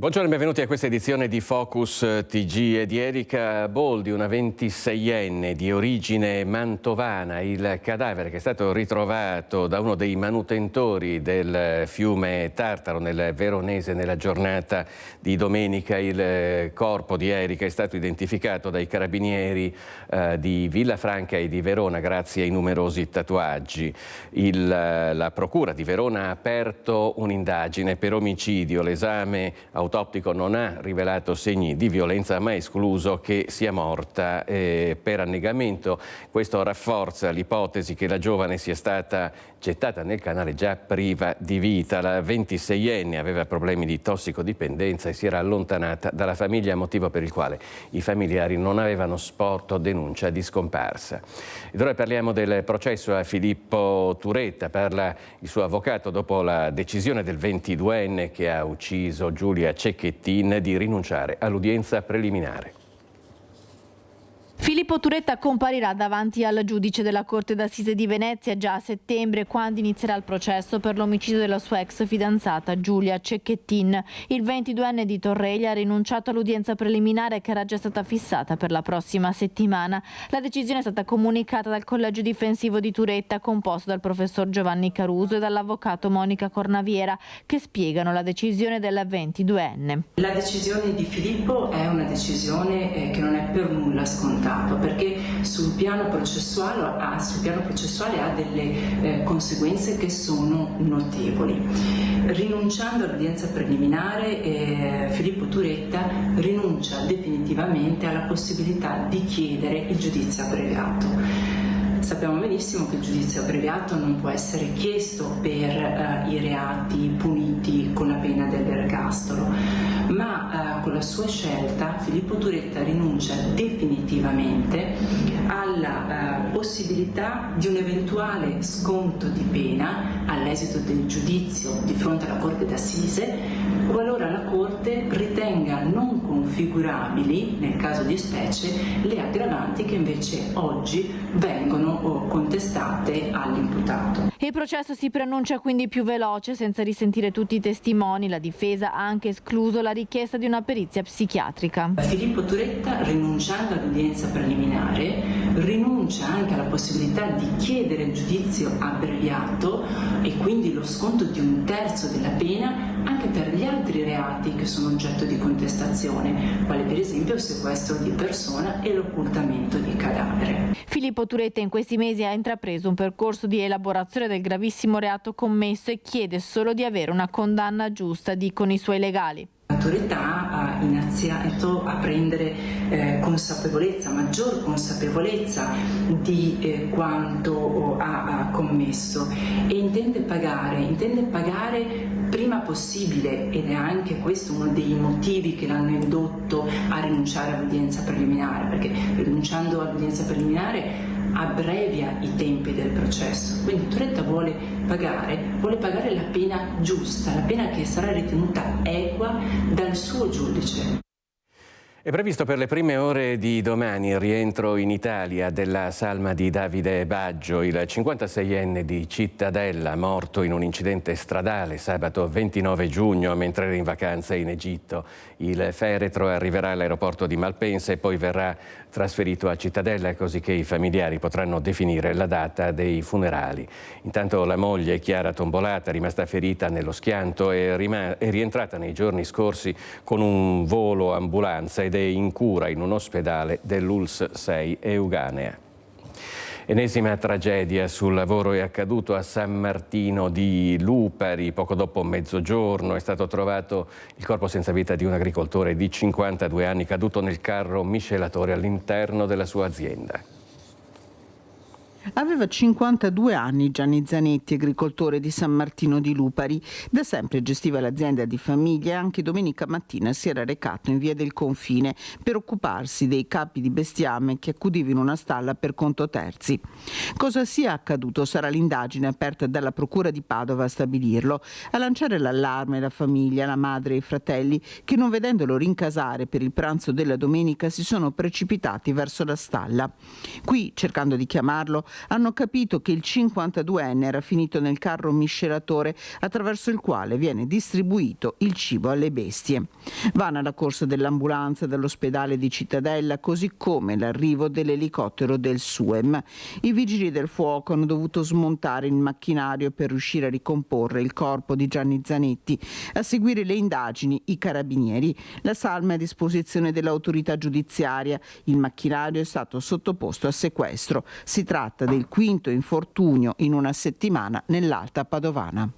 Buongiorno e benvenuti a questa edizione di Focus TG e di Erika Boldi, una 26enne di origine mantovana. Il cadavere che è stato ritrovato da uno dei manutentori del fiume Tartaro nel Veronese nella giornata di domenica. Il corpo di Erika è stato identificato dai carabinieri di Villafranca e di Verona grazie ai numerosi tatuaggi. La Procura di Verona ha aperto un'indagine per omicidio. L'esame autoptico non ha rivelato segni di violenza, ma è escluso che sia morta per annegamento. Questo rafforza l'ipotesi che la giovane sia stata gettata nel canale già priva di vita. La 26enne aveva problemi di tossicodipendenza e si era allontanata dalla famiglia, motivo per il quale i familiari non avevano sporto denuncia di scomparsa. Ed ora parliamo del processo a Filippo Turetta. Parla il suo avvocato dopo la decisione del 22enne che ha ucciso Giulia Cecchettin di rinunciare all'udienza preliminare. Filippo Turetta comparirà davanti al giudice della Corte d'Assise di Venezia già a settembre, quando inizierà il processo per l'omicidio della sua ex fidanzata Giulia Cecchettin. Il 22enne di Torreglia ha rinunciato all'udienza preliminare che era già stata fissata per la prossima settimana. La decisione è stata comunicata dal collegio difensivo di Turetta, composto dal professor Giovanni Caruso e dall'avvocato Monica Cornaviera, che spiegano la decisione del 22enne. La decisione di Filippo è una decisione che non è per nulla scontata, perché sul piano processuale ha delle conseguenze che sono notevoli. Rinunciando all'udienza preliminare, Filippo Turetta rinuncia definitivamente alla possibilità di chiedere il giudizio abbreviato. Sappiamo benissimo che il giudizio abbreviato non può essere chiesto per i reati puniti con la pena dell'ergastolo, ma con la sua scelta Filippo Turetta rinuncia definitivamente alla possibilità di un eventuale sconto di pena all'esito del giudizio di fronte alla Corte d'Assise, qualora la Corte ritenga non configurabili, nel caso di specie, le aggravanti che invece oggi vengono contestate all'imputato. Il processo si preannuncia quindi più veloce, senza risentire tutti i testimoni. La difesa ha anche escluso la richiesta di una perizia psichiatrica. Filippo Turetta, rinunciando all'udienza preliminare, rinuncia anche alla possibilità di chiedere il giudizio abbreviato e quindi lo sconto di 1/3 della pena anche per gli altri reati che sono oggetto di contestazione, quali per esempio il sequestro di persona e l'occultamento di cadavere. Filippo Turetta in questi mesi ha intrapreso un percorso di elaborazione del gravissimo reato commesso e chiede solo di avere una condanna giusta, dicono i suoi legali. L'autorità ha iniziato a prendere consapevolezza, maggior consapevolezza di quanto ha commesso e intende pagare prima possibile, ed è anche questo uno dei motivi che l'hanno indotto a rinunciare all'udienza preliminare, perché rinunciando all'udienza preliminare abbrevia i tempi del processo. Quindi Turetta vuole pagare la pena giusta, la pena che sarà ritenuta equa dal suo giudice. È previsto per le prime ore di domani il rientro in Italia della salma di Davide Baggio, il 56enne di Cittadella, morto in un incidente stradale sabato 29 giugno mentre era in vacanza in Egitto. Il feretro arriverà all'aeroporto di Malpensa e poi verrà trasferito a Cittadella, così che i familiari potranno definire la data dei funerali. Intanto la moglie Chiara Tombolata, rimasta ferita nello schianto, è rientrata nei giorni scorsi con un volo ambulanza ed è in cura in un ospedale dell'ULSS 6 Euganea. Ennesima tragedia sul lavoro è accaduto a San Martino di Lupari. Poco dopo mezzogiorno è stato trovato il corpo senza vita di un agricoltore di 52 anni caduto nel carro miscelatore all'interno della sua azienda. Aveva 52 anni Gianni Zanetti, agricoltore di San Martino di Lupari. Da sempre gestiva l'azienda di famiglia e anche domenica mattina si era recato in via del Confine per occuparsi dei capi di bestiame che accudivano una stalla per conto terzi. Cosa sia accaduto sarà l'indagine aperta dalla Procura di Padova a stabilirlo. A lanciare l'allarme la famiglia, la madre e i fratelli che, non vedendolo rincasare per il pranzo della domenica, si sono precipitati verso la stalla. Qui, cercando di chiamarlo, hanno capito che il 52enne era finito nel carro miscelatore attraverso il quale viene distribuito il cibo alle bestie. Vana la corsa dell'ambulanza dall'ospedale di Cittadella, così come l'arrivo dell'elicottero del SUEM. I vigili del fuoco hanno dovuto smontare il macchinario per riuscire a ricomporre il corpo di Gianni Zanetti. A seguire le indagini, i carabinieri. La salma è a disposizione dell'autorità giudiziaria. Il macchinario è stato sottoposto a sequestro. Si tratta del quinto infortunio in una settimana nell'Alta Padovana.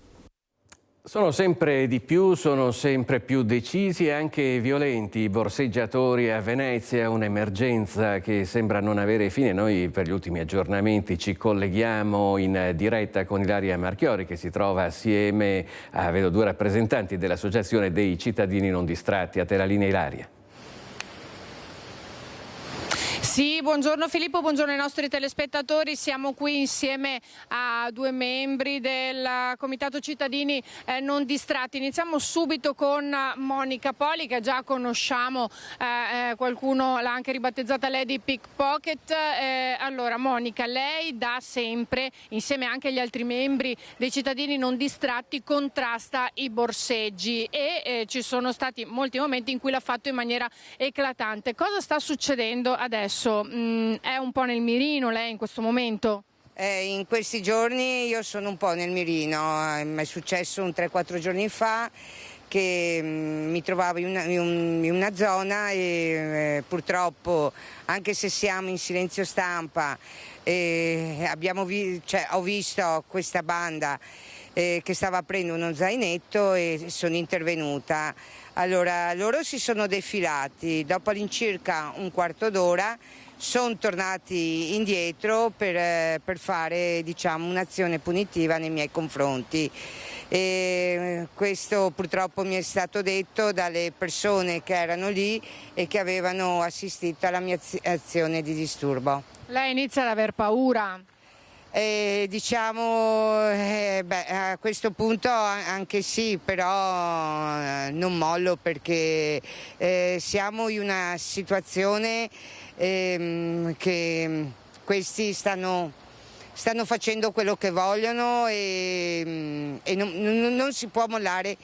Sono sempre di più, sono sempre più decisi e anche violenti i borseggiatori a Venezia, un'emergenza che sembra non avere fine. Noi per gli ultimi aggiornamenti ci colleghiamo in diretta con Ilaria Marchiori, che si trova assieme a vedo due rappresentanti dell'Associazione dei cittadini non distratti. A te la linea, Ilaria. Sì, buongiorno Filippo, buongiorno ai nostri telespettatori. Siamo qui insieme a due membri del Comitato Cittadini Non Distratti. Iniziamo subito con Monica Poli, che già conosciamo, qualcuno l'ha anche ribattezzata Lady Pickpocket. Allora Monica, lei da sempre, insieme anche agli altri membri dei Cittadini Non Distratti, contrasta i borseggi e ci sono stati molti momenti in cui l'ha fatto in maniera eclatante. Cosa sta succedendo adesso? È un po' nel mirino lei in questo momento? In questi giorni io sono un po' nel mirino, mi è successo 3-4 giorni fa che mi trovavo in una zona e purtroppo, anche se siamo in silenzio stampa, ho visto questa banda che stava aprendo uno zainetto e sono intervenuta. Allora loro si sono defilati, dopo all'incirca un quarto d'ora sono tornati indietro per fare, diciamo, un'azione punitiva nei miei confronti. E questo purtroppo mi è stato detto dalle persone che erano lì e che avevano assistito alla mia azione di disturbo. Lei inizia ad aver paura? A questo punto anche sì, però non mollo, perché siamo in una situazione che questi stanno facendo quello che vogliono e non si può mollare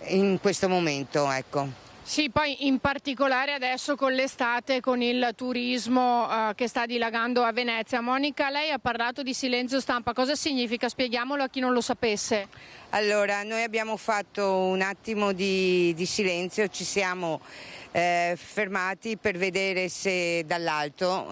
in questo momento, ecco. Sì, poi in particolare adesso con l'estate, con il turismo che sta dilagando a Venezia. Monica, lei ha parlato di silenzio stampa, cosa significa? Spieghiamolo a chi non lo sapesse. Allora, noi abbiamo fatto un attimo di silenzio, ci siamo fermati per vedere se dall'alto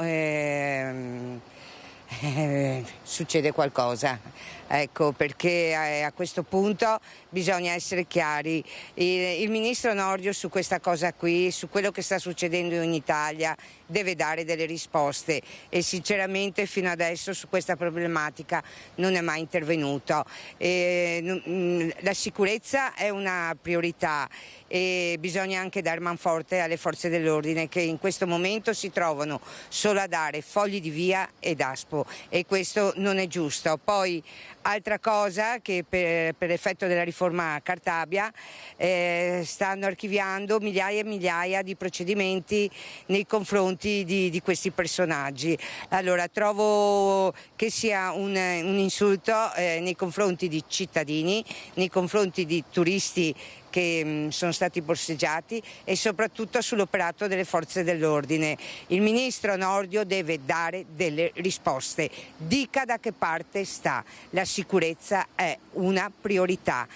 succede qualcosa. Ecco, perché a questo punto bisogna essere chiari. Il ministro Nordio su questa cosa qui, su quello che sta succedendo in Italia, deve dare delle risposte e sinceramente fino adesso su questa problematica non è mai intervenuto. La sicurezza è una priorità e bisogna anche dare manforte alle forze dell'ordine, che in questo momento si trovano solo a dare fogli di via ed ASPO, e questo non è giusto. Poi altra cosa, che per effetto della riforma Cartabia stanno archiviando migliaia e migliaia di procedimenti nei confronti di questi personaggi. Allora trovo che sia un insulto nei confronti di cittadini, nei confronti di turisti che sono stati borseggiati e soprattutto sull'operato delle forze dell'ordine. Il ministro Nordio deve dare delle risposte, dica da che parte sta. La sicurezza è una priorità.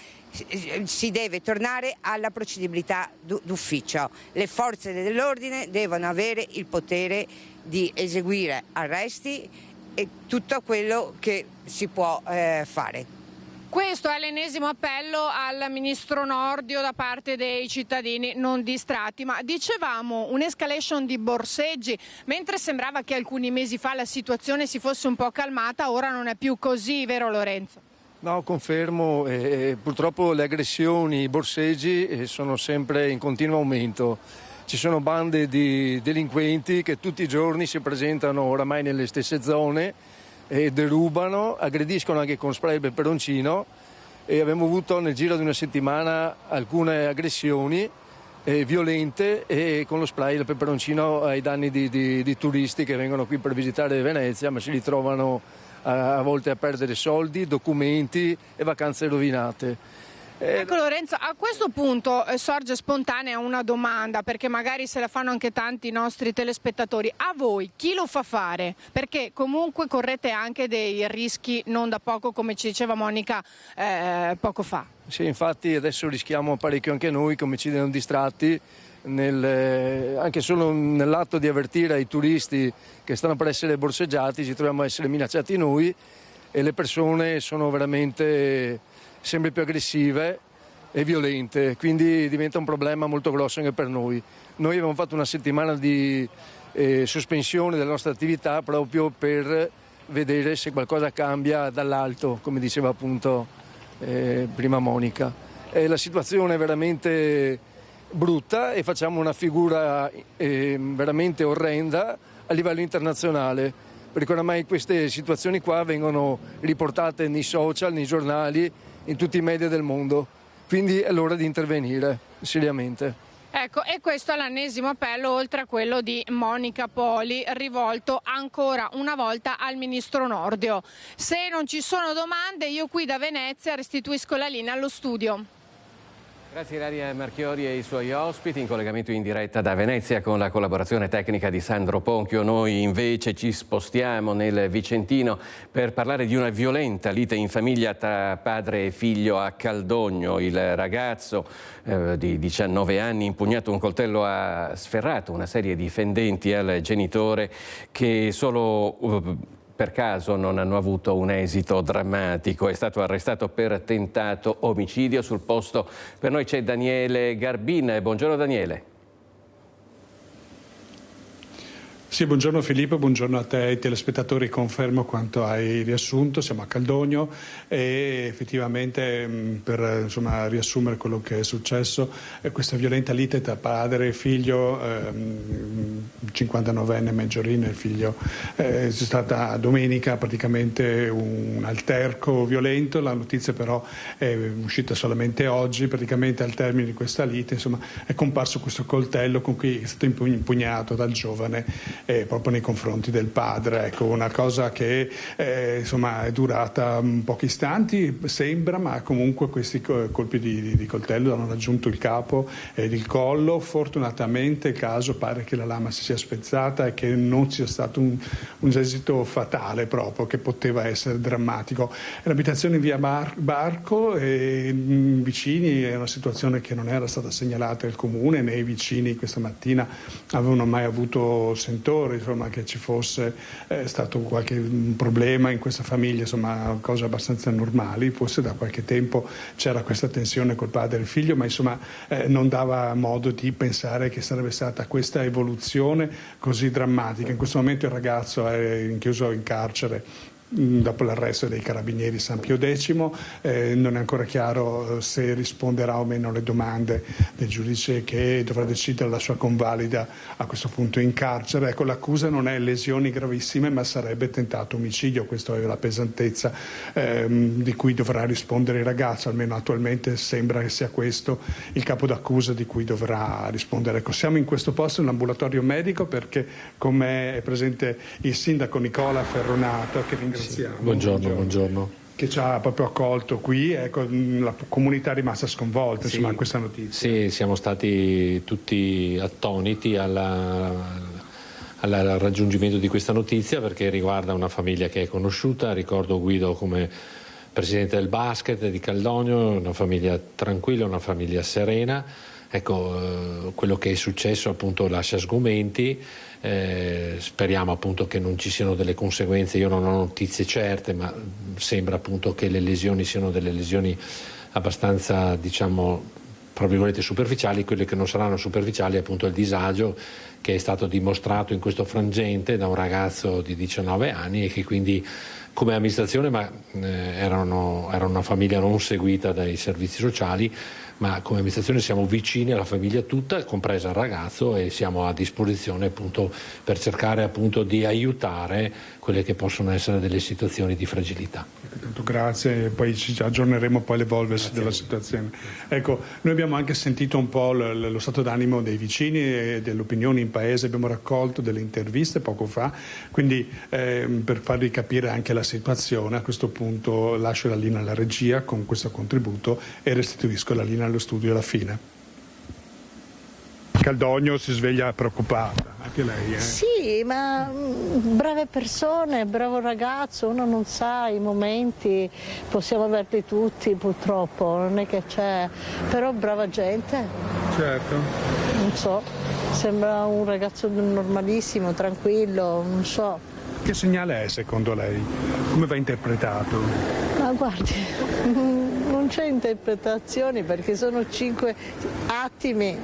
Si deve tornare alla procedibilità d'ufficio. Le forze dell'ordine devono avere il potere di eseguire arresti e tutto quello che si può fare. Questo è l'ennesimo appello al ministro Nordio da parte dei cittadini non distratti. Ma dicevamo un'escalation di borseggi, mentre sembrava che alcuni mesi fa la situazione si fosse un po' calmata, ora non è più così, vero Lorenzo? No, confermo, purtroppo le aggressioni, i borseggi sono sempre in continuo aumento. Ci sono bande di delinquenti che tutti i giorni si presentano oramai nelle stesse zone e derubano, aggrediscono anche con spray e peperoncino, e abbiamo avuto nel giro di una settimana alcune aggressioni violente e con lo spray e il peperoncino ai danni di turisti che vengono qui per visitare Venezia, ma si ritrovano a volte a perdere soldi, documenti e vacanze rovinate. Ecco Lorenzo, a questo punto sorge spontanea una domanda, perché magari se la fanno anche tanti nostri telespettatori. A voi chi lo fa fare? Perché comunque correte anche dei rischi non da poco, come ci diceva Monica poco fa. Sì, infatti adesso rischiamo parecchio anche noi, come ci dicono distratti, anche solo nell'atto di avvertire ai turisti che stanno per essere borseggiati, ci troviamo a essere minacciati noi e le persone sono veramente sempre più aggressive e violente, quindi diventa un problema molto grosso anche per noi. Noi abbiamo fatto una settimana di sospensione della nostra attività proprio per vedere se qualcosa cambia dall'alto, come diceva appunto prima Monica. La situazione è veramente brutta e facciamo una figura veramente orrenda a livello internazionale, perché oramai queste situazioni qua vengono riportate nei social, nei giornali, in tutti i media del mondo, quindi è l'ora di intervenire seriamente. Ecco, e questo è l'ennesimo appello, oltre a quello di Monica Poli, rivolto ancora una volta al ministro Nordio. Se non ci sono domande, io qui da Venezia restituisco la linea allo studio. Grazie Ilaria Marchiori e i suoi ospiti, in collegamento in diretta da Venezia con la collaborazione tecnica di Sandro Ponchio. Noi invece ci spostiamo nel Vicentino per parlare di una violenta lite in famiglia tra padre e figlio a Caldogno. Il ragazzo di 19 anni, impugnato un coltello, ha sferrato una serie di fendenti al genitore che solo per caso non hanno avuto un esito drammatico. È stato arrestato per tentato omicidio. Sul posto per noi c'è Daniele Garbin. Buongiorno Daniele. Sì, buongiorno Filippo, buongiorno a te ai telespettatori, confermo quanto hai riassunto, siamo a Caldogno e effettivamente per riassumere quello che è successo, questa violenta lite tra padre e figlio, 59enne maggiorenne, il figlio, c'è stata domenica praticamente un alterco violento, la notizia però è uscita solamente oggi, praticamente al termine di questa lite è comparso questo coltello con cui è stato impugnato dal giovane proprio nei confronti del padre. Ecco, una cosa che è durata pochi istanti, sembra, ma comunque questi colpi di coltello hanno raggiunto il capo ed il collo. Fortunatamente il caso pare che la lama si sia spezzata e che non sia stato un esito fatale proprio, che poteva essere drammatico. L'abitazione in via Barco e vicini è una situazione che non era stata segnalata al comune, né i vicini questa mattina avevano mai avuto sentore che ci fosse stato qualche problema in questa famiglia, cose abbastanza normali. Forse da qualche tempo c'era questa tensione col padre e il figlio, ma non dava modo di pensare che sarebbe stata questa evoluzione così drammatica. In questo momento il ragazzo è rinchiuso in carcere dopo l'arresto dei carabinieri San Pio X, non è ancora chiaro se risponderà o meno alle domande del giudice che dovrà decidere la sua convalida a questo punto in carcere. Ecco, l'accusa non è lesioni gravissime ma sarebbe tentato omicidio, questa è la pesantezza di cui dovrà rispondere il ragazzo, almeno attualmente sembra che sia questo il capo d'accusa di cui dovrà rispondere. Ecco, siamo in questo posto, in un ambulatorio medico, perché con me è presente il sindaco Nicola Ferronato, che ringraziamo. Buongiorno. Che ci ha proprio accolto qui, ecco, la comunità è rimasta sconvolta a questa notizia. Sì, siamo stati tutti attoniti al raggiungimento di questa notizia, perché riguarda una famiglia che è conosciuta. Ricordo Guido come presidente del basket di Caldogno, una famiglia tranquilla, una famiglia serena. Ecco, quello che è successo appunto lascia sgomenti. Speriamo appunto che non ci siano delle conseguenze. Io non ho notizie certe, ma sembra appunto che le lesioni siano delle lesioni abbastanza, tra virgolette, superficiali. Quelle che non saranno superficiali è appunto il disagio che è stato dimostrato in questo frangente da un ragazzo di 19 anni e che quindi come amministrazione, ma era una famiglia non seguita dai servizi sociali, ma come amministrazione siamo vicini alla famiglia tutta, compresa il ragazzo, e siamo a disposizione appunto per cercare appunto di aiutare quelle che possono essere delle situazioni di fragilità. Grazie, poi ci aggiorneremo poi l'evolversi della situazione. Ecco, noi abbiamo anche sentito un po' lo stato d'animo dei vicini e delle opinioni in paese, abbiamo raccolto delle interviste poco fa, quindi per farvi capire anche la situazione, a questo punto lascio la linea alla regia con questo contributo e restituisco la linea allo studio alla fine. Caldogno si sveglia preoccupata, anche lei. Sì, ma brave persone, bravo ragazzo, uno non sa i momenti, possiamo averli tutti purtroppo, non è che c'è, però brava gente. Certo. Non so, sembra un ragazzo normalissimo, tranquillo, non so. Che segnale è secondo lei? Come va interpretato? Ma guardi, non c'è interpretazioni perché sono 5 attimi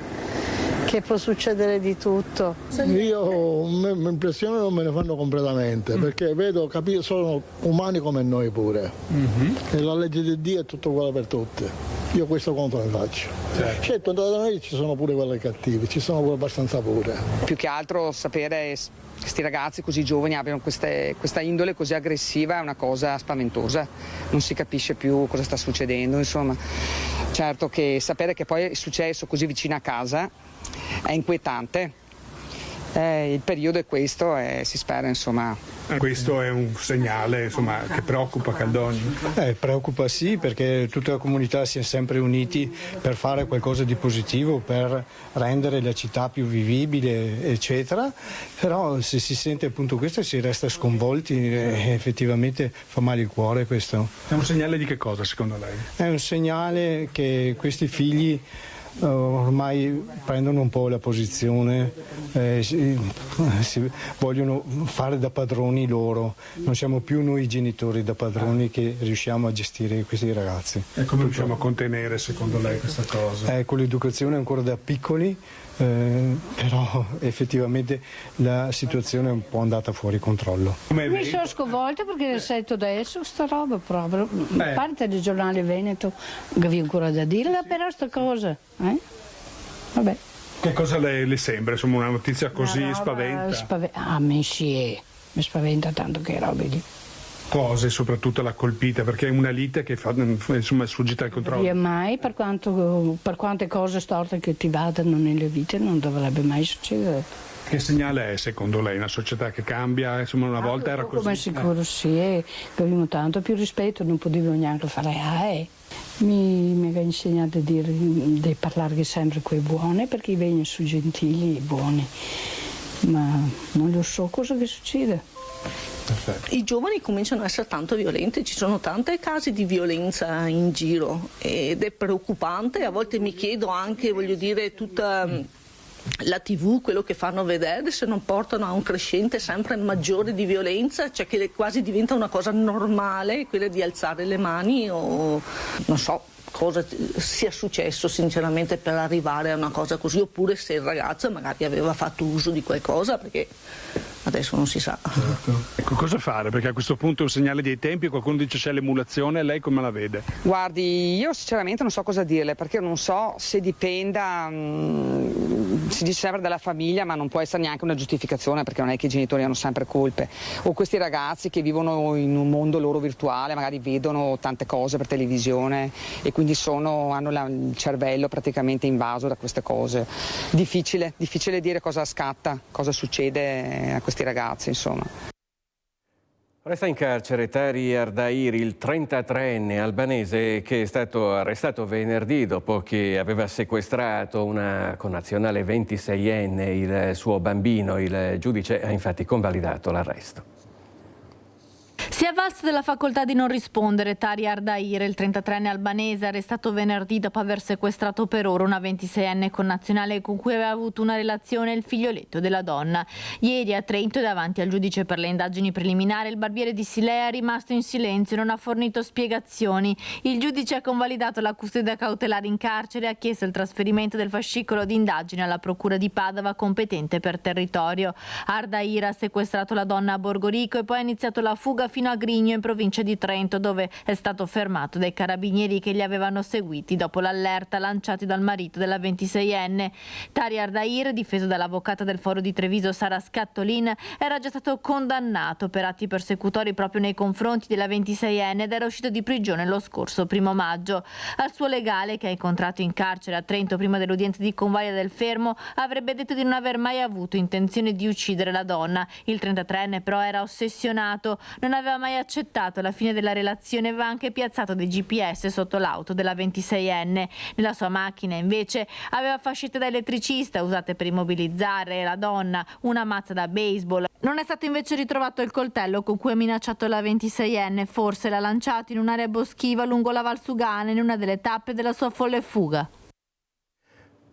che può succedere di tutto. Io mi impressione non me ne fanno completamente perché vedo, sono umani come noi pure e la legge di Dio è tutto uguale per tutti. Io questo conto ne faccio. Certo, da noi ci sono pure quelli cattivi, ci sono pure abbastanza pure. Più che altro sapere che questi ragazzi così giovani abbiano questa indole così aggressiva è una cosa spaventosa, non si capisce più cosa sta succedendo, insomma. Certo che sapere che poi è successo così vicino a casa è inquietante, il periodo è questo e si spera insomma. Questo è un segnale insomma, che preoccupa Caldogno? Preoccupa sì, perché tutta la comunità si è sempre uniti per fare qualcosa di positivo, per rendere la città più vivibile eccetera, però se si sente appunto questo si resta sconvolti e effettivamente fa male il cuore questo. È un segnale di che cosa secondo lei? È un segnale che questi figli ormai prendono un po' la posizione, si vogliono fare da padroni loro, non siamo più noi genitori da padroni che riusciamo a gestire questi ragazzi. E come riusciamo a contenere secondo lei questa cosa? Con l'educazione ancora da piccoli, però effettivamente la situazione è un po' andata fuori controllo. Mi sono sconvolta perché sento adesso sta roba proprio, parte del giornale Veneto, che vi ancora da dirla però sta cosa, Vabbè. Che cosa le sembra? Insomma, una notizia così spaventa? Mi spaventa tanto che robe lì. Cose soprattutto l'ha colpita perché è una lite che insomma, è sfuggita al controllo. E mai per quante cose storte che ti vadano nelle vite non dovrebbe mai succedere. Che segnale è secondo lei? Una società che cambia? Insomma, una volta era così. Come sicuro sì, abbiamo tanto più rispetto, non potevo neanche fare Mi ha insegnato a dire di parlare sempre con i buoni perché i vegni sono gentili e buoni, ma non lo so cosa che succede. Perfetto. I giovani cominciano a essere tanto violenti, ci sono tanti casi di violenza in giro ed è preoccupante, a volte mi chiedo anche, voglio dire, tutta la TV, quello che fanno vedere, se non portano a un crescente sempre maggiore di violenza, cioè che quasi diventa una cosa normale, quella di alzare le mani o non so cosa sia successo sinceramente per arrivare a una cosa così, oppure se il ragazzo magari aveva fatto uso di qualcosa, perché adesso non si sa. Certo. Ecco, cosa fare? Perché a questo punto è un segnale dei tempi, qualcuno dice c'è l'emulazione, lei come la vede? Guardi, io sinceramente non so cosa dirle, perché non so se dipenda, si dice sempre dalla famiglia, ma non può essere neanche una giustificazione, perché non è che i genitori hanno sempre colpe, o questi ragazzi che vivono in un mondo loro virtuale, magari vedono tante cose per televisione e quindi hanno il cervello praticamente invaso da queste cose. Difficile dire cosa scatta, cosa succede a questi ragazzi, insomma. Resta in carcere Tari Ardair, il 33enne albanese che è stato arrestato venerdì dopo che aveva sequestrato una connazionale 26enne, il suo bambino. Il giudice ha infatti convalidato l'arresto. Si è avvalso della facoltà di non rispondere Tari Ardair, il 33enne albanese arrestato venerdì dopo aver sequestrato per ora una 26enne connazionale con cui aveva avuto una relazione il figlioletto della donna. Ieri a Trento, davanti al giudice per le indagini preliminari, il barbiere di Silea è rimasto in silenzio e non ha fornito spiegazioni. Il giudice ha convalidato la custodia cautelare in carcere e ha chiesto il trasferimento del fascicolo di indagine alla procura di Padova competente per territorio. Ardair ha sequestrato la donna a Borgorico e poi ha iniziato la fuga fino fino a Grigno in provincia di Trento, dove è stato fermato dai carabinieri che li avevano seguiti dopo l'allerta lanciati dal marito della 26enne. Tari Ardair, difeso dall'avvocata del Foro di Treviso Sara Scattolin, era già stato condannato per atti persecutori proprio nei confronti della 26enne ed era uscito di prigione lo scorso 1° maggio. Al suo legale, che ha incontrato in carcere a Trento prima dell'udienza di convalida del fermo, avrebbe detto di non aver mai avuto intenzione di uccidere la donna. Il 33enne però era ossessionato, non aveva mai accettato la fine della relazione e aveva anche piazzato dei GPS sotto l'auto della 26enne. Nella sua macchina invece aveva fascette da elettricista usate per immobilizzare la donna, una mazza da baseball. Non è stato invece ritrovato il coltello con cui ha minacciato la 26enne, forse l'ha lanciato in un'area boschiva lungo la Valsugana in una delle tappe della sua folle fuga.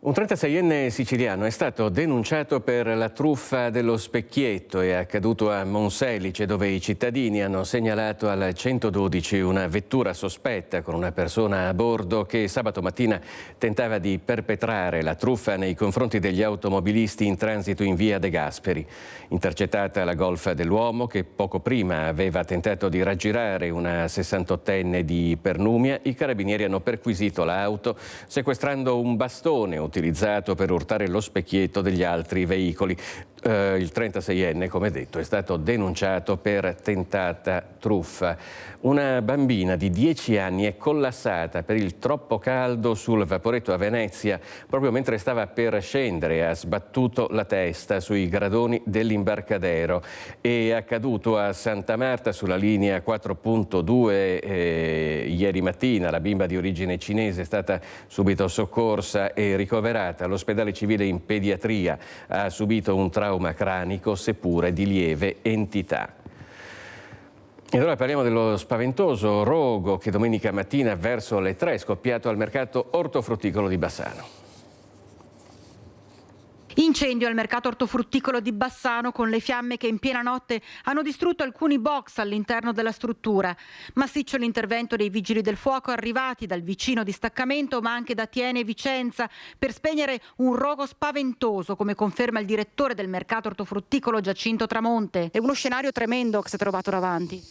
Un 36enne siciliano è stato denunciato per la truffa dello specchietto. È accaduto a Monselice, dove i cittadini hanno segnalato al 112 una vettura sospetta con una persona a bordo che sabato mattina tentava di perpetrare la truffa nei confronti degli automobilisti in transito in via De Gasperi. Intercettata la Golf dell'uomo, che poco prima aveva tentato di raggirare una 68enne di Pernumia, i carabinieri hanno perquisito l'auto sequestrando un bastone utilizzato per urtare lo specchietto degli altri veicoli. Il 36enne, come detto, è stato denunciato per tentata truffa. Una bambina di 10 anni è collassata per il troppo caldo sul vaporetto a Venezia proprio mentre stava per scendere e ha sbattuto la testa sui gradoni dell'imbarcadero. È accaduto a Santa Marta sulla linea 4.2 ieri mattina. La bimba di origine cinese è stata subito soccorsa e ricoverata all'ospedale civile in pediatria. Ha subito un trauma cranico, seppure di lieve entità. E allora parliamo dello spaventoso rogo che domenica mattina verso le 3 è scoppiato al mercato ortofrutticolo di Bassano. Incendio al mercato ortofrutticolo di Bassano con le fiamme che in piena notte hanno distrutto alcuni box all'interno della struttura. Massiccio l'intervento dei vigili del fuoco arrivati dal vicino distaccamento ma anche da Thiene e Vicenza per spegnere un rogo spaventoso, come conferma il direttore del mercato ortofrutticolo Giacinto Tramonte. È uno scenario tremendo che si è trovato davanti.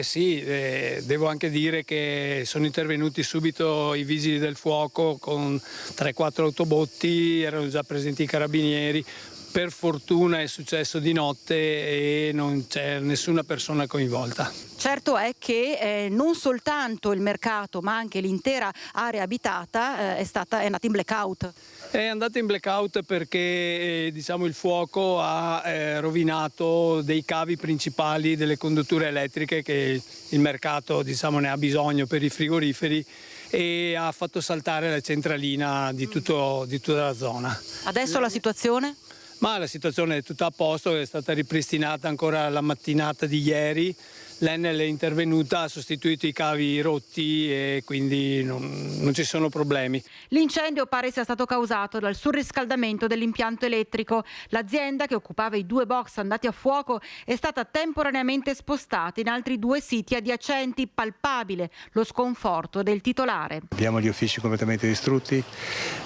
Sì, devo anche dire che sono intervenuti subito i vigili del fuoco con 3-4 autobotti, erano già presenti i carabinieri. Per fortuna è successo di notte e non c'è nessuna persona coinvolta. Certo è che non soltanto il mercato ma anche l'intera area abitata è andata in blackout. È andata in blackout perché il fuoco ha rovinato dei cavi principali delle condutture elettriche che il mercato ne ha bisogno per i frigoriferi e ha fatto saltare la centralina di tutta la zona. Adesso la situazione? Ma la situazione è tutta a posto, è stata ripristinata ancora la mattinata di ieri. L'Enel è intervenuta, ha sostituito i cavi rotti e quindi non ci sono problemi. L'incendio pare sia stato causato dal surriscaldamento dell'impianto elettrico. L'azienda, che occupava i 2 box andati a fuoco, è stata temporaneamente spostata in altri 2 siti adiacenti. Palpabile lo sconforto del titolare. Abbiamo gli uffici completamente distrutti,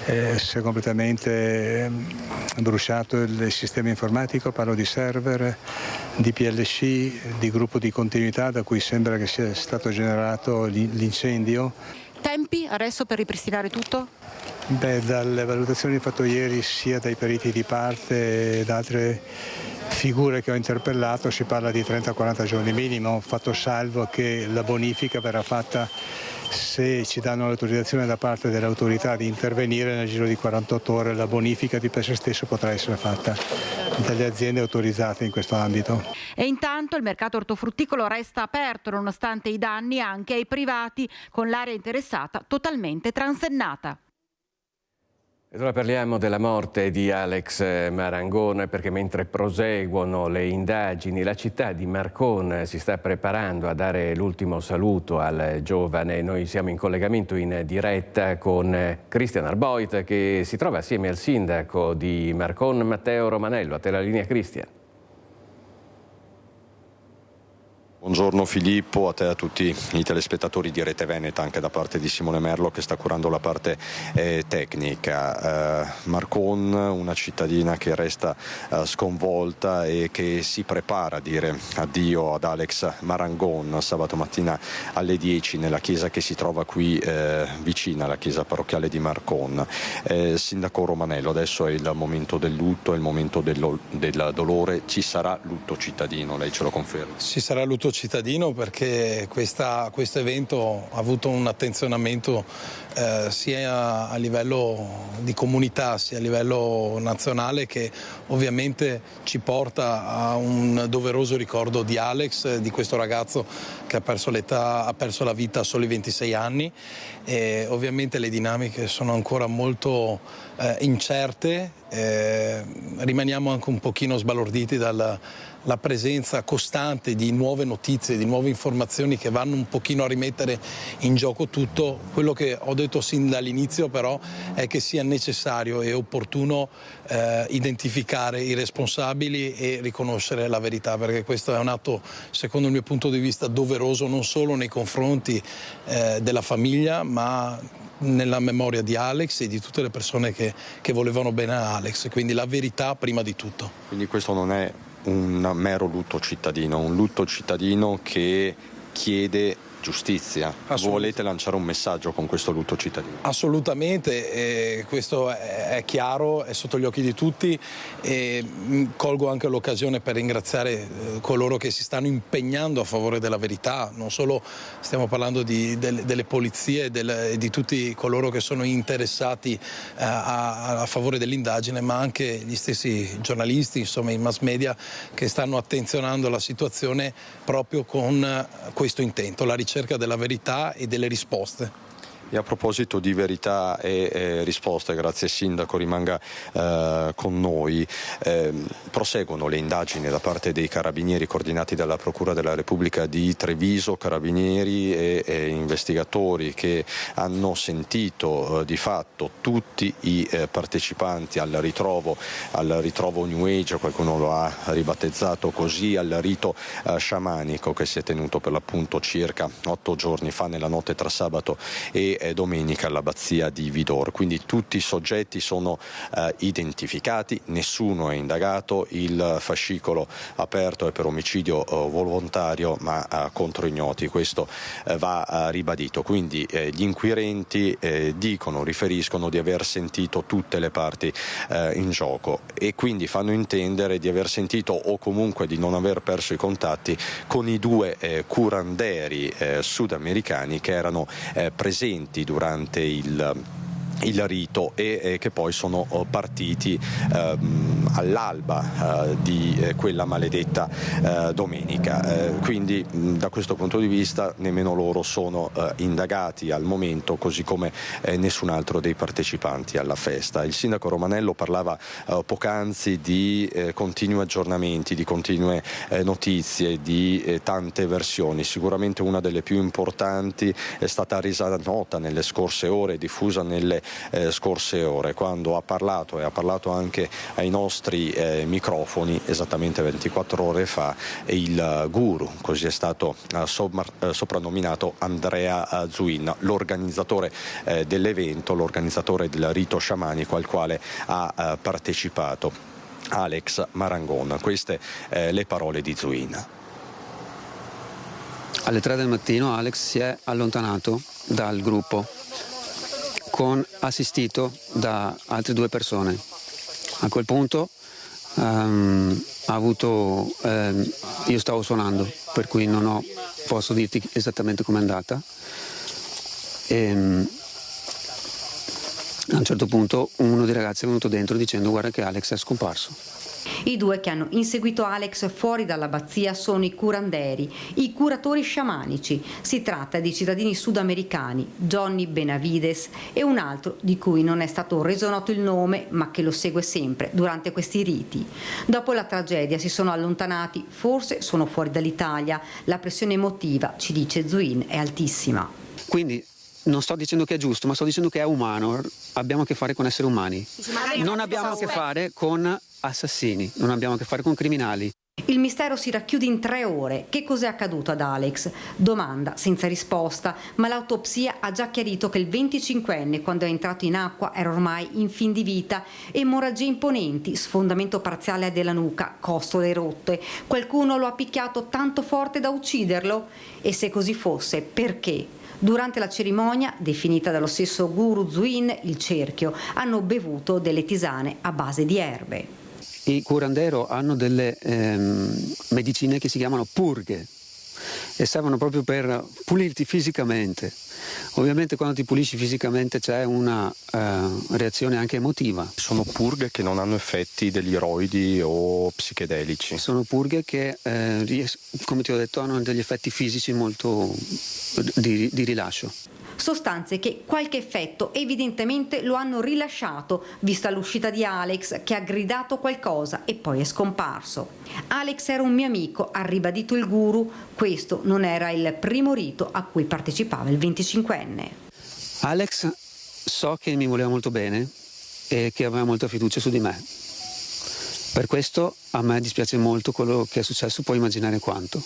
si è completamente bruciato il sistema informatico, parlo di server, di PLC, di gruppo di continuità da cui sembra che sia stato generato l'incendio. Tempi adesso per ripristinare tutto? Dalle valutazioni fatte ieri sia dai periti di parte e da altre figure che ho interpellato si parla di 30-40 giorni minimo, fatto salvo che la bonifica verrà fatta se ci danno l'autorizzazione da parte dell'autorità di intervenire nel giro di 48 ore. La bonifica di per sé stesso potrà essere fatta dalle aziende autorizzate in questo ambito. E intanto il mercato ortofrutticolo resta aperto nonostante i danni anche ai privati, con l'area interessata totalmente transennata. E ora parliamo della morte di Alex Marangoni, perché mentre proseguono le indagini la città di Marcon si sta preparando a dare l'ultimo saluto al giovane. Noi siamo in collegamento in diretta con Cristian Arboit, che si trova assieme al sindaco di Marcon, Matteo Romanello. A te la linea, Cristian. Buongiorno Filippo, a te e a tutti i telespettatori di Rete Veneta, anche da parte di Simone Merlo che sta curando la parte tecnica. Marcon, una cittadina che resta sconvolta e che si prepara a dire addio ad Alex Marangon sabato mattina alle 10 nella chiesa che si trova qui vicina alla chiesa parrocchiale di Marcon. Sindaco Romanello, adesso è il momento del lutto, è il momento del dolore, ci sarà lutto cittadino, lei ce lo conferma? Ci sarà lutto cittadino perché questo evento ha avuto un attenzionamento sia a livello di comunità sia a livello nazionale, che ovviamente ci porta a un doveroso ricordo di Alex, di questo ragazzo che ha perso la vita a soli 26 anni, e ovviamente le dinamiche sono ancora molto incerte, rimaniamo anche un pochino sbalorditi dalla presenza costante di nuove notizie, di nuove informazioni che vanno un pochino a rimettere in gioco tutto. Quello che ho detto sin dall'inizio però è che sia necessario e opportuno identificare i responsabili e riconoscere la verità, perché questo è un atto, secondo il mio punto di vista, doveroso non solo nei confronti della famiglia, ma nella memoria di Alex e di tutte le persone che volevano bene a Alex, quindi la verità prima di tutto. Quindi questo non è un mero lutto cittadino, un lutto cittadino che chiede giustizia. Volete lanciare un messaggio con questo lutto cittadino? Assolutamente, questo è chiaro, è sotto gli occhi di tutti, e colgo anche l'occasione per ringraziare coloro che si stanno impegnando a favore della verità. Non solo stiamo parlando delle polizie e di tutti coloro che sono interessati a favore dell'indagine, ma anche gli stessi giornalisti, insomma i mass media, che stanno attenzionando la situazione proprio con questo intento, la ricerca della verità e delle risposte. E a proposito di verità e risposte, grazie Sindaco, rimanga con noi. Proseguono le indagini da parte dei carabinieri coordinati dalla Procura della Repubblica di Treviso, carabinieri e investigatori che hanno sentito di fatto tutti i partecipanti al ritrovo New Age, qualcuno lo ha ribattezzato così, al rito sciamanico che si è tenuto per l'appunto circa 8 giorni fa, nella notte tra sabato e domenica all'abbazia di Vidor. Quindi tutti i soggetti sono identificati, nessuno è indagato, il fascicolo aperto è per omicidio volontario ma contro ignoti, questo va ribadito. Quindi gli inquirenti riferiscono di aver sentito tutte le parti in gioco e quindi fanno intendere di aver sentito o comunque di non aver perso i contatti con i 2 curanderi sudamericani che erano presenti durante il rito e che poi sono partiti all'alba di quella maledetta domenica. Quindi da questo punto di vista nemmeno loro sono indagati al momento, così come nessun altro dei partecipanti alla festa. Il sindaco Romanello parlava poc'anzi di continui aggiornamenti, di continue notizie, di tante versioni. Sicuramente una delle più importanti è stata resa nota nelle scorse ore, diffusa nelle scorse ore, quando ha parlato e ha parlato anche ai nostri microfoni esattamente 24 ore fa il guru, così è stato soprannominato Andrea Zuin, l'organizzatore dell'evento, l'organizzatore del rito sciamanico al quale ha partecipato Alex Marangon. Queste le parole di Zuin. Alle 3 del mattino Alex si è allontanato dal gruppo, assistito da altre 2 persone. A quel punto io stavo suonando, per cui posso dirti esattamente com'è andata. E a un certo punto uno dei ragazzi è venuto dentro dicendo: guarda che Alex è scomparso. I 2 che hanno inseguito Alex fuori dall'abbazia sono i curanderi, i curatori sciamanici. Si tratta di cittadini sudamericani, Johnny Benavides e un altro di cui non è stato reso noto il nome, ma che lo segue sempre durante questi riti. Dopo la tragedia si sono allontanati, forse sono fuori dall'Italia. La pressione emotiva, ci dice Zuin, è altissima. Quindi non sto dicendo che è giusto, ma sto dicendo che è umano. Abbiamo a che fare con esseri umani. Non abbiamo a che fare con assassini, non abbiamo a che fare con criminali. Il mistero si racchiude in 3 ore. Che cos'è accaduto ad Alex? Domanda senza risposta, ma l'autopsia ha già chiarito che il 25enne, quando è entrato in acqua, era ormai in fin di vita. Emorragie imponenti, sfondamento parziale della nuca, costole rotte. Qualcuno lo ha picchiato tanto forte da ucciderlo? E se così fosse, perché? Durante la cerimonia, definita dallo stesso guru Zuin il cerchio, hanno bevuto delle tisane a base di erbe. I curandero hanno delle medicine che si chiamano purghe e servono proprio per pulirti fisicamente. Ovviamente quando ti pulisci fisicamente c'è una reazione anche emotiva. Sono purghe che non hanno effetti degli iroidi o psichedelici? Sono purghe che, come ti ho detto, hanno degli effetti fisici molto di rilascio. Sostanze che qualche effetto evidentemente lo hanno rilasciato, vista l'uscita di Alex che ha gridato qualcosa e poi è scomparso. Alex era un mio amico, ha ribadito il guru, questo non era il primo rito a cui partecipava il 25enne. Alex so che mi voleva molto bene e che aveva molta fiducia su di me. Per questo a me dispiace molto quello che è successo, puoi immaginare quanto.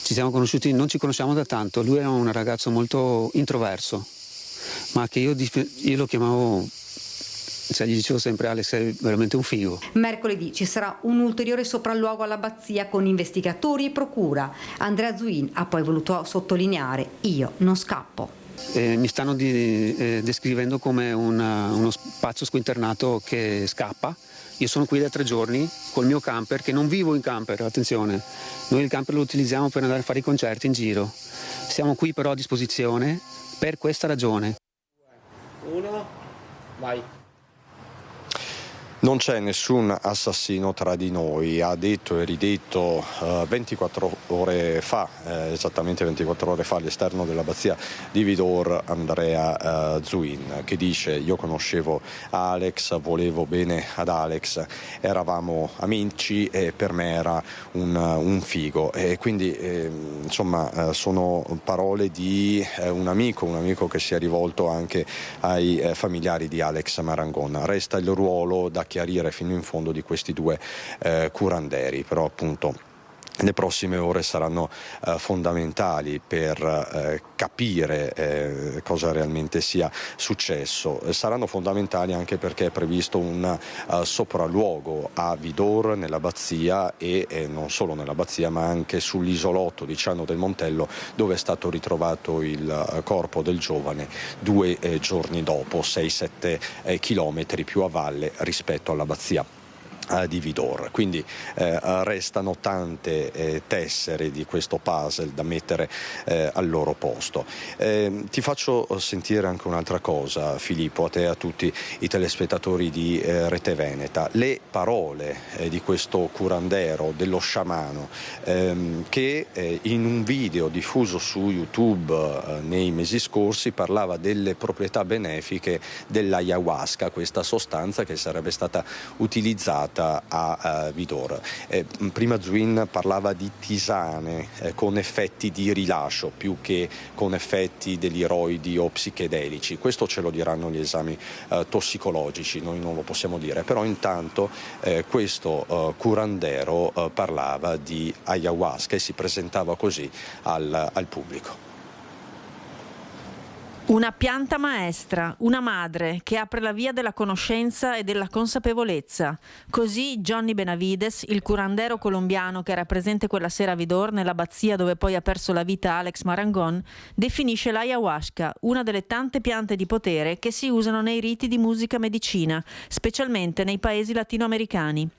Ci siamo conosciuti, non ci conosciamo da tanto, lui era un ragazzo molto introverso, ma che io lo chiamavo, cioè gli dicevo sempre: Alex, sei veramente un figo. Mercoledì ci sarà un ulteriore sopralluogo all'abbazia con investigatori e procura. Andrea Zuin ha poi voluto sottolineare: io non scappo. Mi stanno descrivendo come uno pazzo squinternato che scappa. Io sono qui da 3 giorni col mio camper, che non vivo in camper, attenzione, noi il camper lo utilizziamo per andare a fare i concerti in giro. Siamo qui però a disposizione per questa ragione. 1, vai. Non c'è nessun assassino tra di noi, ha detto e ridetto 24 ore fa, esattamente 24 ore fa, all'esterno dell'abbazia di Vidor, Andrea Zuin, che dice: io conoscevo Alex, volevo bene ad Alex, eravamo amici e per me era un figo. E quindi insomma sono parole di un amico che si è rivolto anche ai familiari di Alex Marangon. Resta il ruolo da chiarire fino in fondo di questi 2 curanderi, però appunto le prossime ore saranno fondamentali per capire cosa realmente sia successo. Saranno fondamentali anche perché è previsto un sopralluogo a Vidor, nell'abbazia, e non solo nell'abbazia ma anche sull'isolotto di Ciano del Montello, dove è stato ritrovato il corpo del giovane 2 giorni dopo, 6-7 chilometri più a valle rispetto all'abbazia di Vidor. Quindi restano tante tessere di questo puzzle da mettere al loro posto. Ti faccio sentire anche un'altra cosa, Filippo, a te e a tutti i telespettatori di Rete Veneta. Le parole di questo curandero, dello sciamano, che in un video diffuso su YouTube nei mesi scorsi parlava delle proprietà benefiche dell'ayahuasca, questa sostanza che sarebbe stata utilizzata a Vidor. Prima Zuin parlava di tisane con effetti di rilascio più che con effetti degli iroidi o psichedelici. Questo ce lo diranno gli esami tossicologici, noi non lo possiamo dire, però intanto questo curandero parlava di ayahuasca e si presentava così al pubblico. Una pianta maestra, una madre che apre la via della conoscenza e della consapevolezza. Così Johnny Benavides, il curandero colombiano che era presente quella sera a Vidor, nell'abbazia dove poi ha perso la vita Alex Marangon, definisce l'ayahuasca, una delle tante piante di potere che si usano nei riti di musica medicina, specialmente nei paesi latinoamericani.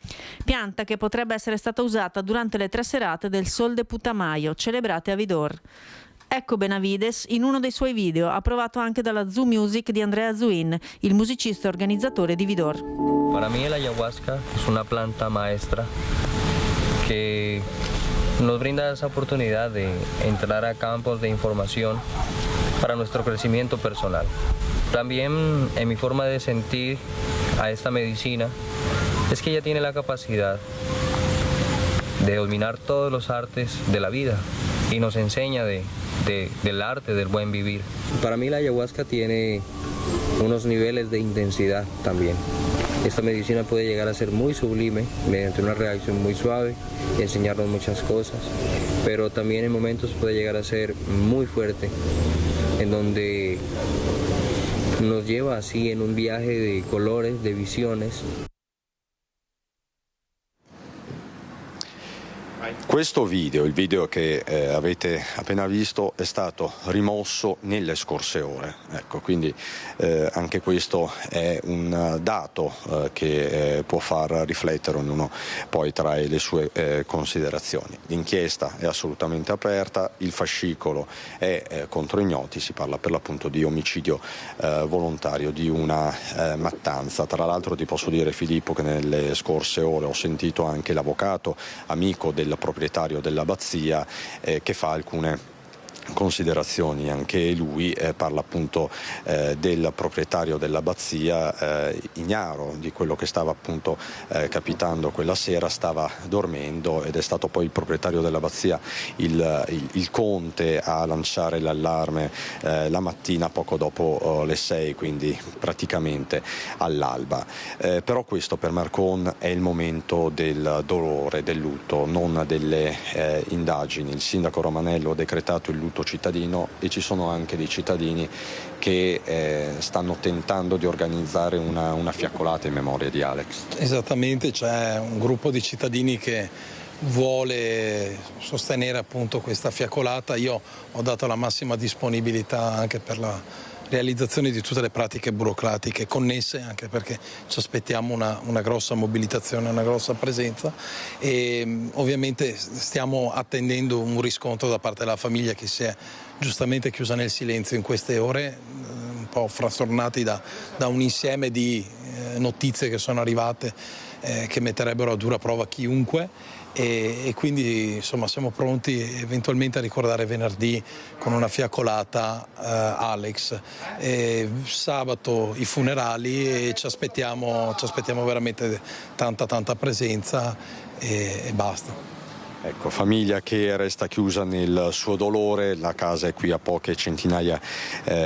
Pianta che potrebbe essere stata usata durante le 3 serate del Sol de Putumayo, celebrate a Vidor. Ecco Benavides in uno dei suoi video, approvato anche dalla Zoo Music di Andrea Zuin, il musicista organizzatore di Vidor. Para mí la ayahuasca es una planta maestra que nos brinda esa oportunidad de entrar a campos de información para nuestro crecimiento personal. También en mi forma de sentir a esta medicina es que ella tiene la capacidad de dominar todos los artes de la vida y nos enseña del arte del buen vivir. Para mí la ayahuasca tiene unos niveles de intensidad también. Esta medicina puede llegar a ser muy sublime mediante una reacción muy suave y enseñarnos muchas cosas, pero también en momentos puede llegar a ser muy fuerte, en donde nos lleva así en un viaje de colores, de visiones. Questo video, il video che avete appena visto, è stato rimosso nelle scorse ore. Ecco, quindi anche questo è un dato che può far riflettere ognuno poi tra le sue considerazioni. L'inchiesta è assolutamente aperta, il fascicolo è contro ignoti, si parla per l'appunto di omicidio volontario, di una mattanza. Tra l'altro ti posso dire, Filippo, che nelle scorse ore ho sentito anche l'avvocato amico del proprietario dell'abbazia che fa alcune considerazioni. Anche lui parla appunto del proprietario dell'abbazia, ignaro di quello che stava appunto capitando quella sera, stava dormendo ed è stato poi il proprietario dell'abbazia, il conte, a lanciare l'allarme la mattina poco dopo le 6, quindi praticamente all'alba. Però questo per Marcon è il momento del dolore, del lutto, non delle indagini. Il sindaco Romanello ha decretato il lutto cittadino e ci sono anche dei cittadini che stanno tentando di organizzare una fiaccolata in memoria di Alex. Esattamente, c'è un gruppo di cittadini che vuole sostenere appunto questa fiaccolata. Io ho dato la massima disponibilità anche per la realizzazione di tutte le pratiche burocratiche connesse, anche perché ci aspettiamo una grossa mobilitazione, una grossa presenza, e ovviamente stiamo attendendo un riscontro da parte della famiglia che si è giustamente chiusa nel silenzio in queste ore, un po' frastornati da un insieme di notizie che sono arrivate che metterebbero a dura prova chiunque. E quindi insomma siamo pronti eventualmente a ricordare venerdì con una fiaccolata Alex, sabato i funerali, e ci aspettiamo veramente tanta presenza e basta. Ecco, famiglia che resta chiusa nel suo dolore, la casa è qui a poche centinaia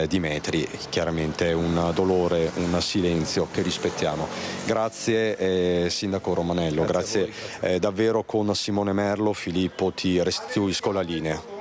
di metri, chiaramente un dolore, un silenzio che rispettiamo. Grazie Sindaco Romanello, grazie davvero. Con Simone Merlo, Filippo, ti restituisco la linea.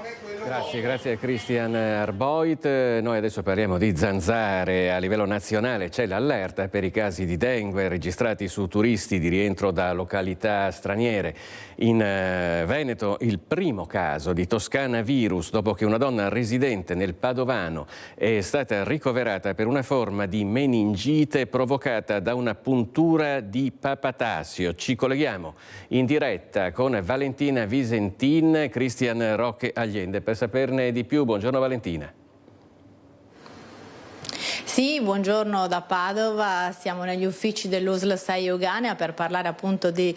Grazie a Christian Arboit. Noi adesso parliamo di zanzare. A livello nazionale c'è l'allerta per i casi di dengue registrati su turisti di rientro da località straniere. In Veneto il primo caso di Toscana virus dopo che una donna residente nel Padovano è stata ricoverata per una forma di meningite provocata da una puntura di papatasio. Ci colleghiamo in diretta con Valentina Visentin, Cristian Roque Allende per saperne di più. Buongiorno Valentina. Sì, buongiorno da Padova, siamo negli uffici dell'USL 6 Euganea per parlare appunto di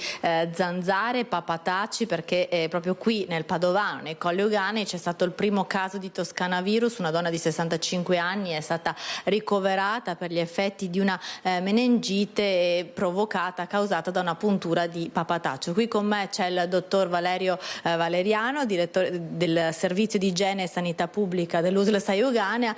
zanzare, papataci, perché proprio qui nel Padovano, nei Colli Euganei, c'è stato il primo caso di Toscana virus. Una donna di 65 anni è stata ricoverata per gli effetti di una meningite causata da una puntura di papataccio. Qui con me c'è il dottor Valerio Valeriano, direttore del servizio di igiene e sanità pubblica dell'USL 6 Euganea.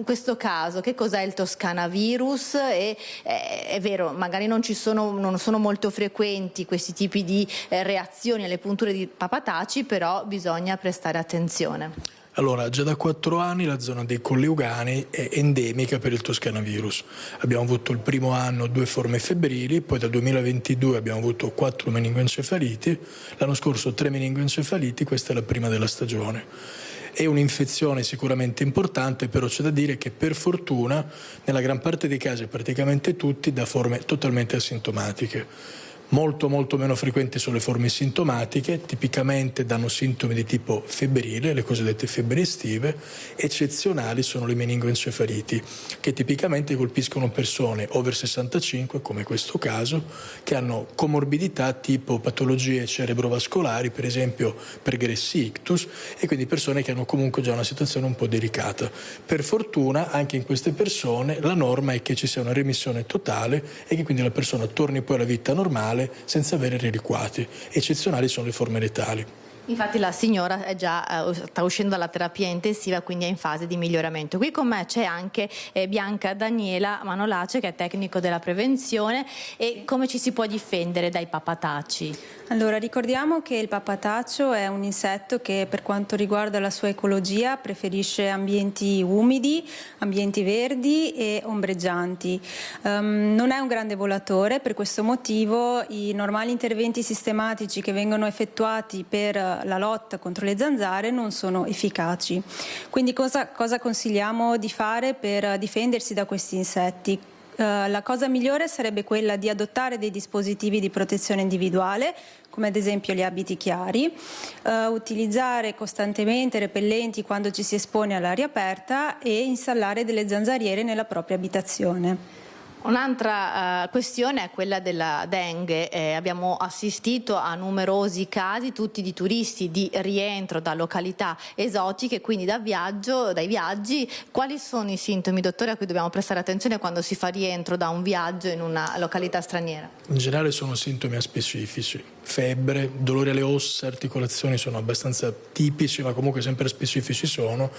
Questo caso, che cos'è il Toscana virus? È vero, magari non sono molto frequenti questi tipi di reazioni alle punture di papataci, però bisogna prestare attenzione. Allora, già da 4 anni la zona dei Colli Euganei è endemica per il Toscana virus. Abbiamo avuto il primo anno 2 forme febbrili, poi dal 2022 abbiamo avuto 4 meningoencefaliti, l'anno scorso 3 meningoencefaliti, questa è la prima della stagione. È un'infezione sicuramente importante, però c'è da dire che per fortuna nella gran parte dei casi, praticamente tutti, da forme totalmente asintomatiche. Molto meno frequenti sono le forme sintomatiche, tipicamente danno sintomi di tipo febbrile, le cosiddette febbri estive. Eccezionali sono le meningoencefaliti, che tipicamente colpiscono persone over 65, come questo caso, che hanno comorbidità tipo patologie cerebrovascolari, per esempio pergressi ictus, e quindi persone che hanno comunque già una situazione un po' delicata. Per fortuna anche in queste persone la norma è che ci sia una remissione totale e che quindi la persona torni poi alla vita normale senza avere reliquati. Eccezionali sono le forme letali. Infatti la signora sta uscendo dalla terapia intensiva, quindi è in fase di miglioramento. Qui con me c'è anche Bianca Daniela Manolace, che è tecnico della prevenzione. E come ci si può difendere dai papataci? Allora, ricordiamo che il papataccio è un insetto che, per quanto riguarda la sua ecologia, preferisce ambienti umidi, ambienti verdi e ombreggianti. Non è un grande volatore, per questo motivo i normali interventi sistematici che vengono effettuati per la lotta contro le zanzare non sono efficaci. Quindi cosa consigliamo di fare per difendersi da questi insetti? La cosa migliore sarebbe quella di adottare dei dispositivi di protezione individuale, come ad esempio gli abiti chiari, utilizzare costantemente repellenti quando ci si espone all'aria aperta e installare delle zanzariere nella propria abitazione. Un'altra questione è quella della dengue. Abbiamo assistito a numerosi casi, tutti di turisti di rientro da località esotiche, quindi dai viaggi. Quali sono i sintomi, dottore, a cui dobbiamo prestare attenzione quando si fa rientro da un viaggio in una località straniera? In generale sono sintomi aspecifici. Febbre, dolori alle ossa, articolazioni sono abbastanza tipici, ma comunque sempre specifici sono.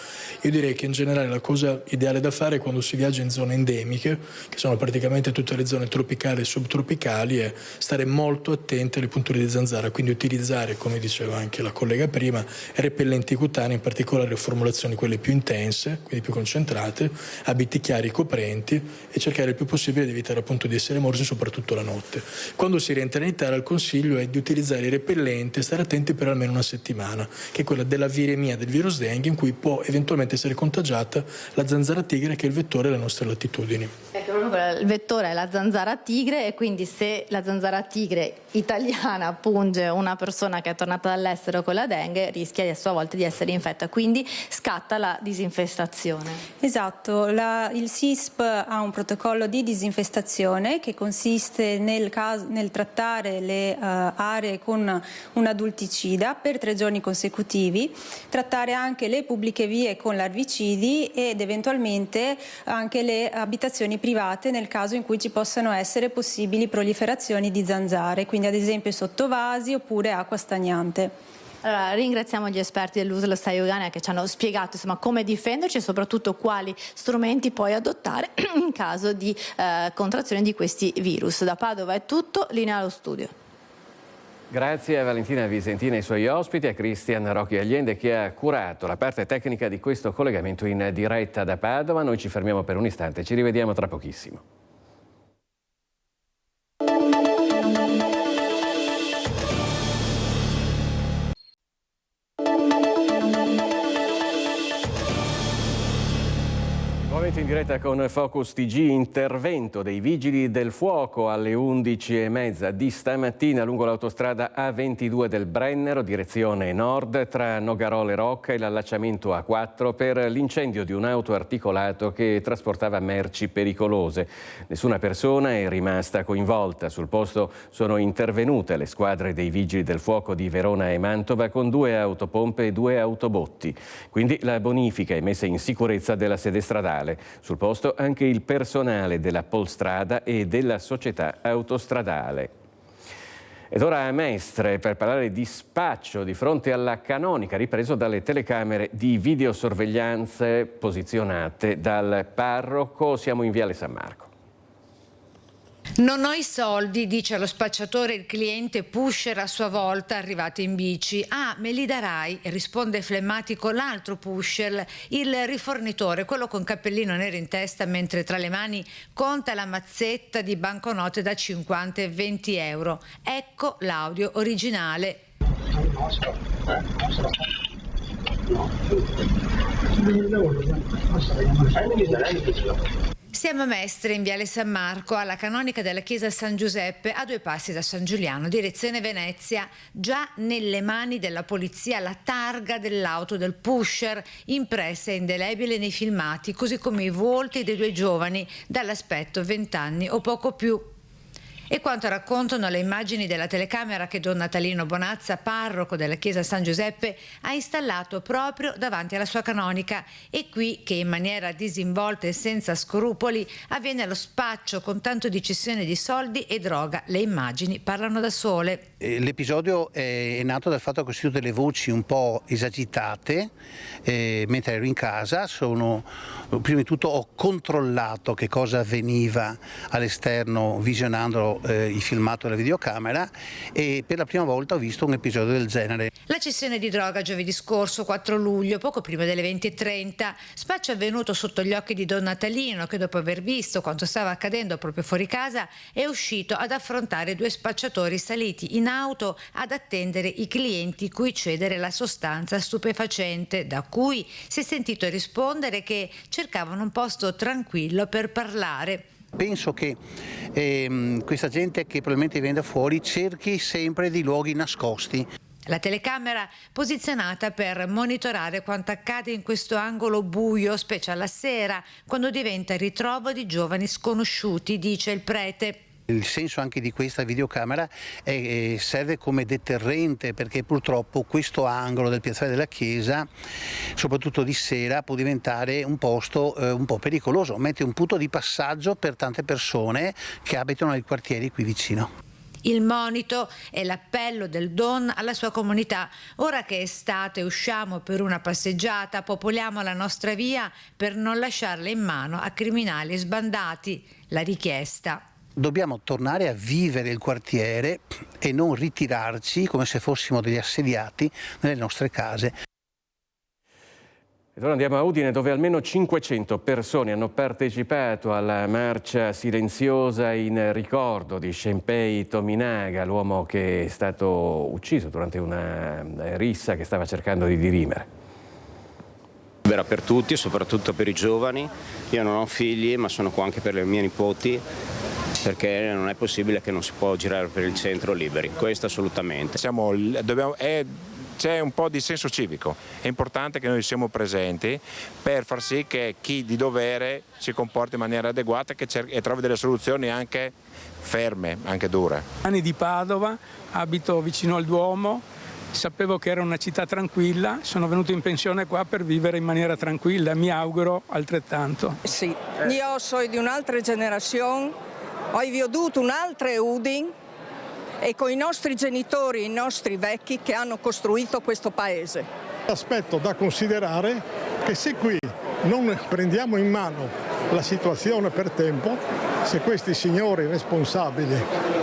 Io direi che in generale la cosa ideale da fare quando si viaggia in zone endemiche, che sono praticamente tutte le zone tropicali e subtropicali, è stare molto attenti alle punture di zanzara, quindi utilizzare, come diceva anche la collega prima, repellenti cutanei, in particolare formulazioni quelle più intense, quindi più concentrate, abiti chiari coprenti, e cercare il più possibile di evitare appunto di essere morsi, soprattutto la notte. Quando si rientra in Italia, il consiglio è di utilizzare i repellenti e stare attenti per almeno una settimana, che è quella della viremia del virus dengue, in cui può eventualmente essere contagiata la zanzara tigre, che è il vettore alle nostre latitudini. Il vettore è la zanzara tigre, e quindi se la zanzara tigre italiana punge una persona che è tornata dall'estero con la dengue, rischia a sua volta di essere infetta, quindi scatta la disinfestazione. Esatto, il SISP ha un protocollo di disinfestazione che consiste nel trattare le aree con un adulticida per 3 giorni consecutivi, trattare anche le pubbliche vie con larvicidi ed eventualmente anche le abitazioni private nel caso in cui ci possano essere possibili proliferazioni di zanzare, quindi ad esempio sottovasi oppure acqua stagnante. Allora, ringraziamo gli esperti dell'USL Sayugana che ci hanno spiegato come difenderci e soprattutto quali strumenti poi adottare in caso di contrazione di questi virus. Da Padova è tutto, linea allo studio. Grazie a Valentina Visentina e ai suoi ospiti, a Cristian Rocchi Agliende che ha curato la parte tecnica di questo collegamento in diretta da Padova. Noi ci fermiamo per un istante, ci rivediamo tra pochissimo. In diretta con Focus TG, intervento dei vigili del fuoco alle 11:30 di stamattina lungo l'autostrada A22 del Brennero, direzione nord, tra Nogarole Rocca e l'allacciamento A4 per l'incendio di un auto articolato che trasportava merci pericolose. Nessuna persona è rimasta coinvolta. Sul posto sono intervenute le squadre dei vigili del fuoco di Verona e Mantova con 2 autopompe e 2 autobotti. Quindi la bonifica e messa in sicurezza della sede stradale. Sul posto anche il personale della Polstrada e della società autostradale. Ed ora a Mestre per parlare di spaccio di fronte alla canonica, ripreso dalle telecamere di videosorveglianze posizionate dal parroco. Siamo in Viale San Marco. Non ho i soldi, dice allo spacciatore il cliente pusher a sua volta arrivato in bici. Ah, me li darai? Risponde flemmatico l'altro pusher, il rifornitore, quello con cappellino nero in testa, mentre tra le mani conta la mazzetta di banconote da 50 e 20 euro. Ecco l'audio originale. Siamo a Mestre, in Viale San Marco, alla canonica della chiesa San Giuseppe, a 2 passi da San Giuliano, direzione Venezia. Già nelle mani della polizia la targa dell'auto del pusher, impressa e indelebile nei filmati, così come i volti dei 2 giovani, dall'aspetto 20 anni o poco più. E quanto raccontano le immagini della telecamera che Don Natalino Bonazza, parroco della chiesa San Giuseppe, ha installato proprio davanti alla sua canonica. E qui che in maniera disinvolta e senza scrupoli avviene lo spaccio con tanto di cessione di soldi e droga. Le immagini parlano da sole. L'episodio è nato dal fatto che ho sentito delle voci un po' esagitate mentre ero in casa. Prima di tutto ho controllato che cosa avveniva all'esterno visionando il filmato della videocamera e per la prima volta ho visto un episodio del genere. La cessione di droga giovedì scorso 4 luglio, poco prima delle 20:30, spaccio avvenuto sotto gli occhi di Don Natalino che dopo aver visto quanto stava accadendo proprio fuori casa è uscito ad affrontare 2 spacciatori saliti in auto ad attendere i clienti cui cedere la sostanza stupefacente, da cui si è sentito rispondere che cercavano un posto tranquillo per parlare. Penso che questa gente che probabilmente viene da fuori cerchi sempre di luoghi nascosti. La telecamera posizionata per monitorare quanto accade in questo angolo buio, specie alla sera, quando diventa ritrovo di giovani sconosciuti, dice il prete. Il senso anche di questa videocamera serve come deterrente, perché purtroppo questo angolo del piazzale della chiesa, soprattutto di sera, può diventare un posto un po' pericoloso, mette un punto di passaggio per tante persone che abitano nei quartieri qui vicino. Il monito è l'appello del Don alla sua comunità. Ora che è estate, usciamo per una passeggiata, popoliamo la nostra via per non lasciarla in mano a criminali sbandati. La richiesta. Dobbiamo tornare a vivere il quartiere e non ritirarci come se fossimo degli assediati nelle nostre case. Ora andiamo a Udine, dove almeno 500 persone hanno partecipato alla marcia silenziosa in ricordo di Shenpei Tominaga, l'uomo che è stato ucciso durante una rissa che stava cercando di dirimere. Libera per tutti, soprattutto per i giovani. Io non ho figli, ma sono qua anche per le mie nipoti, perché non è possibile che non si può girare per il centro liberi, questo assolutamente. C'è un po' di senso civico, è importante che noi siamo presenti per far sì che chi di dovere si comporti in maniera adeguata e trovi delle soluzioni anche ferme, anche dure. Anni di Padova, abito vicino al Duomo, sapevo che era una città tranquilla, sono venuto in pensione qua per vivere in maniera tranquilla, mi auguro altrettanto. Sì, io sono di un'altra generazione, ho vissuto un'altra Udine e con i nostri genitori e i nostri vecchi che hanno costruito questo paese. L'aspetto da considerare è che se qui non prendiamo in mano la situazione per tempo, se questi signori responsabili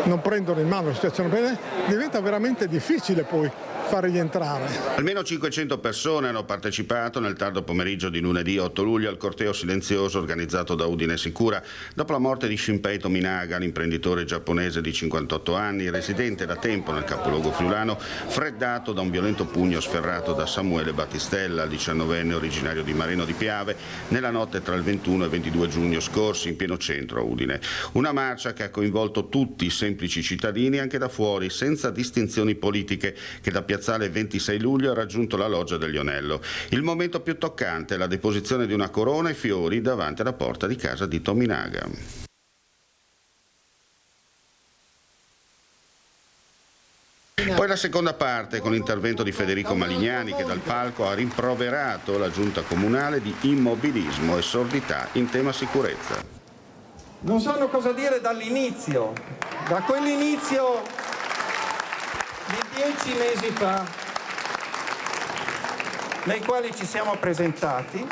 non prendono in mano la situazione, diventa veramente difficile poi far rientrare. Almeno 500 persone hanno partecipato nel tardo pomeriggio di lunedì 8 luglio al corteo silenzioso organizzato da Udine Sicura dopo la morte di Shenpei Tominaga, l'imprenditore giapponese di 58 anni, residente da tempo nel capoluogo friulano, freddato da un violento pugno sferrato da Samuele Battistella, 19enne originario di Marino di Piave, nella notte tra il 21 e il 22 giugno scorsi in pieno centro a Udine. Una marcia che ha coinvolto tutti i semplici cittadini anche da fuori, senza distinzioni politiche, che da piazzale 26 luglio ha raggiunto la loggia del Lionello. Il momento più toccante è la deposizione di una corona e fiori davanti alla porta di casa di Tominaga. Poi la seconda parte con l'intervento di Federico Malignani che dal palco ha rimproverato la giunta comunale di immobilismo e sordità in tema sicurezza. Non sanno cosa dire dall'inizio, da quell'inizio di 10 mesi fa, nei quali ci siamo presentati,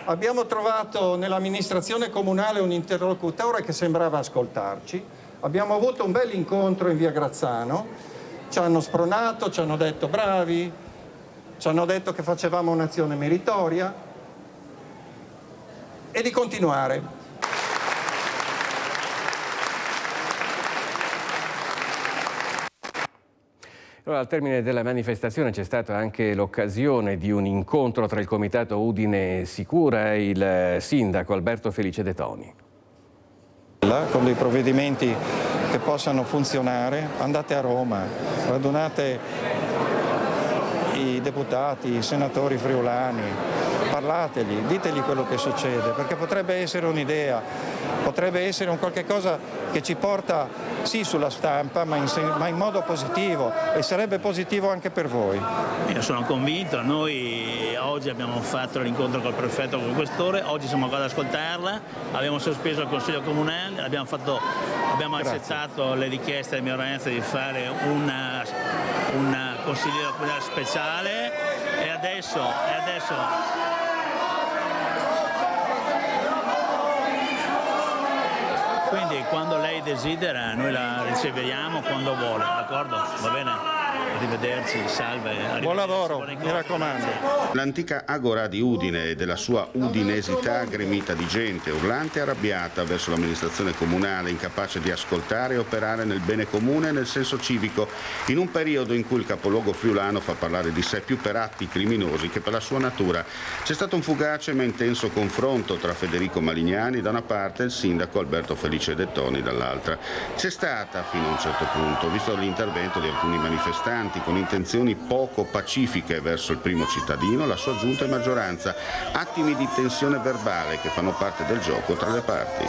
abbiamo trovato nell'amministrazione comunale un interlocutore che sembrava ascoltarci, abbiamo avuto un bel incontro in via Grazzano, ci hanno spronato, ci hanno detto bravi, ci hanno detto che facevamo un'azione meritoria e di continuare. Allora, al termine della manifestazione c'è stata anche l'occasione di un incontro tra il Comitato Udine Sicura e il sindaco Alberto Felice De Toni. Con dei provvedimenti che possano funzionare, andate a Roma, radunate i deputati, i senatori friulani, parlategli, ditegli quello che succede, perché potrebbe essere un'idea. potrebbe essere un qualche cosa che ci porta sì sulla stampa ma in modo positivo, e sarebbe positivo anche per voi. Io sono convinto, noi oggi abbiamo fatto l'incontro col prefetto, con il questore, oggi siamo qua ad ascoltarla, abbiamo sospeso il Consiglio Comunale, abbiamo accettato le richieste della minoranza di fare un Consiglio Comunale speciale e adesso quindi quando lei desidera noi la riceviamo quando vuole, d'accordo? Va bene? Arrivederci, salve. Buon lavoro, mi raccomando. L'antica Agora di Udine e della sua udinesità gremita di gente, urlante e arrabbiata verso l'amministrazione comunale, incapace di ascoltare e operare nel bene comune e nel senso civico, in un periodo in cui il capoluogo friulano fa parlare di sé più per atti criminosi che per la sua natura. C'è stato un fugace ma intenso confronto tra Federico Malignani da una parte e il sindaco Alberto Felice Dettoni dall'altra. C'è stata, fino a un certo punto, visto l'intervento di alcuni manifestanti con intenzioni poco pacifiche verso il primo cittadino, la sua giunta e maggioranza, attimi di tensione verbale che fanno parte del gioco tra le parti.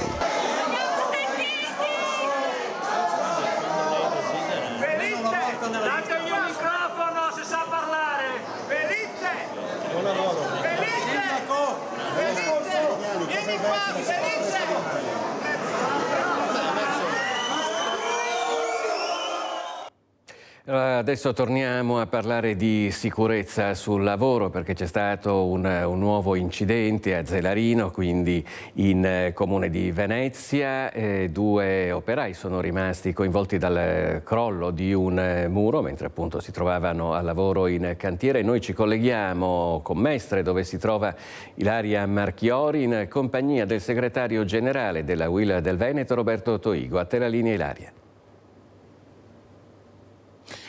Adesso torniamo a parlare di sicurezza sul lavoro, perché c'è stato un nuovo incidente a Zelarino, quindi in comune di Venezia. 2 operai sono rimasti coinvolti dal crollo di un muro mentre appunto si trovavano a lavoro in cantiere. Noi ci colleghiamo con Mestre, dove si trova Ilaria Marchiori in compagnia del segretario generale della UIL del Veneto, Roberto Toigo. A te la linea, Ilaria.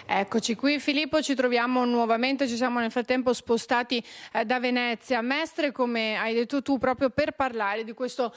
Eccoci qui Filippo, ci troviamo nuovamente, ci siamo nel frattempo spostati da Venezia a Mestre, come hai detto tu, proprio per parlare di questo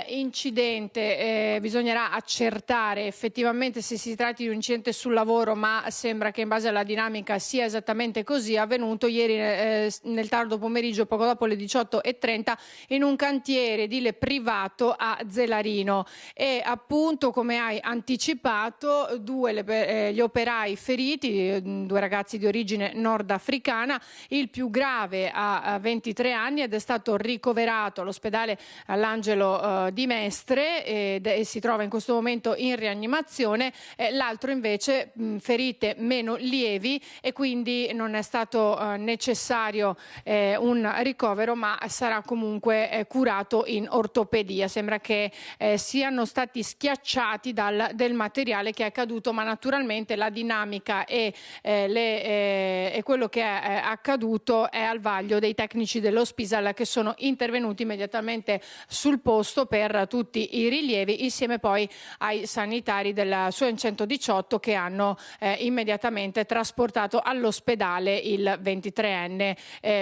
incidente. Bisognerà accertare effettivamente se si tratti di un incidente sul lavoro, ma sembra che in base alla dinamica sia esattamente così. Avvenuto ieri nel tardo pomeriggio, poco dopo le 18:30, in un cantiere edile privato a Zelarino, e appunto, come hai anticipato, gli operai feriti, 2 ragazzi di origine nordafricana. Il più grave ha 23 anni ed è stato ricoverato all'ospedale all'Angelo di Mestre e si trova in questo momento in rianimazione. L'altro invece ferite meno lievi, e quindi non è stato necessario un ricovero, ma sarà comunque curato in ortopedia. Sembra che siano stati schiacciati del materiale che è caduto, ma naturalmente la dinamica e quello che è accaduto è al vaglio dei tecnici dell'Ospedale, che sono intervenuti immediatamente sul posto per tutti i rilievi, insieme poi ai sanitari del SUEN 118 che hanno immediatamente trasportato all'ospedale il 23enne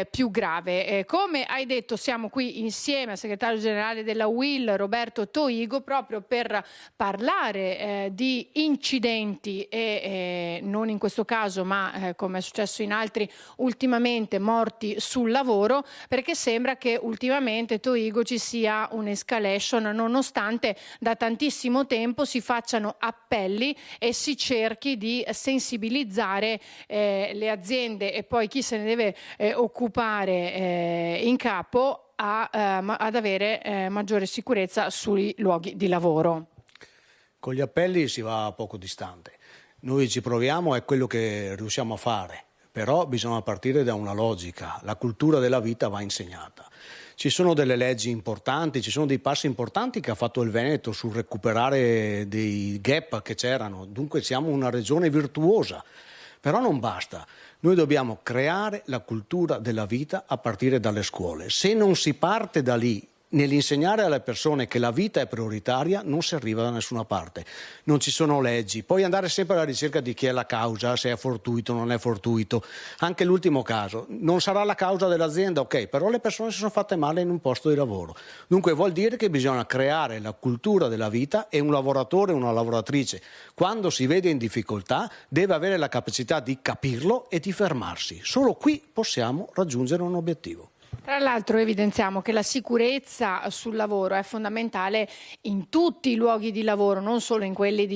più grave. Come hai detto, siamo qui insieme al segretario generale della UIL, Roberto Toigo, proprio per parlare di incidenti e non in questo caso, ma come è successo in altri ultimamente, morti sul lavoro, perché sembra che ultimamente, Toigo, ci sia un'escalation, nonostante da tantissimo tempo si facciano appelli e si cerchi di sensibilizzare le aziende e poi chi se ne deve occupare in capo ad avere maggiore sicurezza sui luoghi di lavoro. Con gli appelli si va poco distante. Noi ci proviamo, è quello che riusciamo a fare, però bisogna partire da una logica. La cultura della vita va insegnata. Ci sono delle leggi importanti, ci sono dei passi importanti che ha fatto il Veneto sul recuperare dei gap che c'erano. Dunque siamo una regione virtuosa, però non basta. Noi dobbiamo creare la cultura della vita a partire dalle scuole. Se non si parte da lì, nell'insegnare alle persone che la vita è prioritaria, non si arriva da nessuna parte. Non ci sono leggi, puoi andare sempre alla ricerca di chi è la causa, se è fortuito o non è fortuito. Anche l'ultimo caso, non sarà la causa dell'azienda, ok, però le persone si sono fatte male in un posto di lavoro. Dunque vuol dire che bisogna creare la cultura della vita, e un lavoratore o una lavoratrice, quando si vede in difficoltà, deve avere la capacità di capirlo e di fermarsi. Solo qui possiamo raggiungere un obiettivo. Tra l'altro evidenziamo che la sicurezza sul lavoro è fondamentale in tutti i luoghi di lavoro, non solo in quelli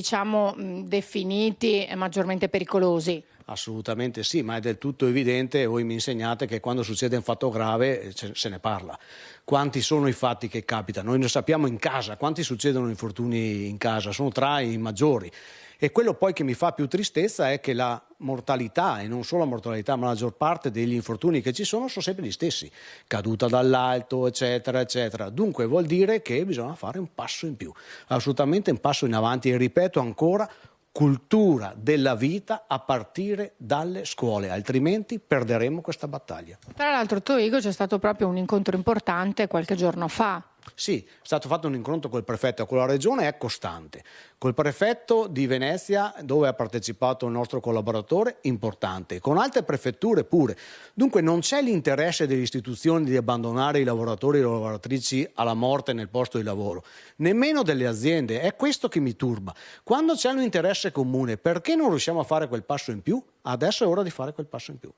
definiti maggiormente pericolosi. Assolutamente sì, ma è del tutto evidente, voi mi insegnate che quando succede un fatto grave se ne parla. Quanti sono i fatti che capitano? Noi lo sappiamo in casa, quanti succedono infortuni in casa, sono tra i maggiori. E quello poi che mi fa più tristezza è che la mortalità, e non solo la mortalità, ma la maggior parte degli infortuni che ci sono sempre gli stessi, caduta dall'alto, eccetera, eccetera. Dunque vuol dire che bisogna fare un passo in più, assolutamente un passo in avanti, e ripeto ancora, cultura della vita a partire dalle scuole, altrimenti perderemo questa battaglia. Tra l'altro, Toigo, c'è stato proprio un incontro importante qualche giorno fa. Sì, è stato fatto un incontro col prefetto, con la regione è costante. Col prefetto di Venezia, dove ha partecipato il nostro collaboratore, importante. Con altre prefetture pure. Dunque non c'è l'interesse delle istituzioni di abbandonare i lavoratori e le lavoratrici alla morte nel posto di lavoro, nemmeno delle aziende. È questo che mi turba. Quando c'è un interesse comune, perché non riusciamo a fare quel passo in più? Adesso è ora di fare quel passo in più.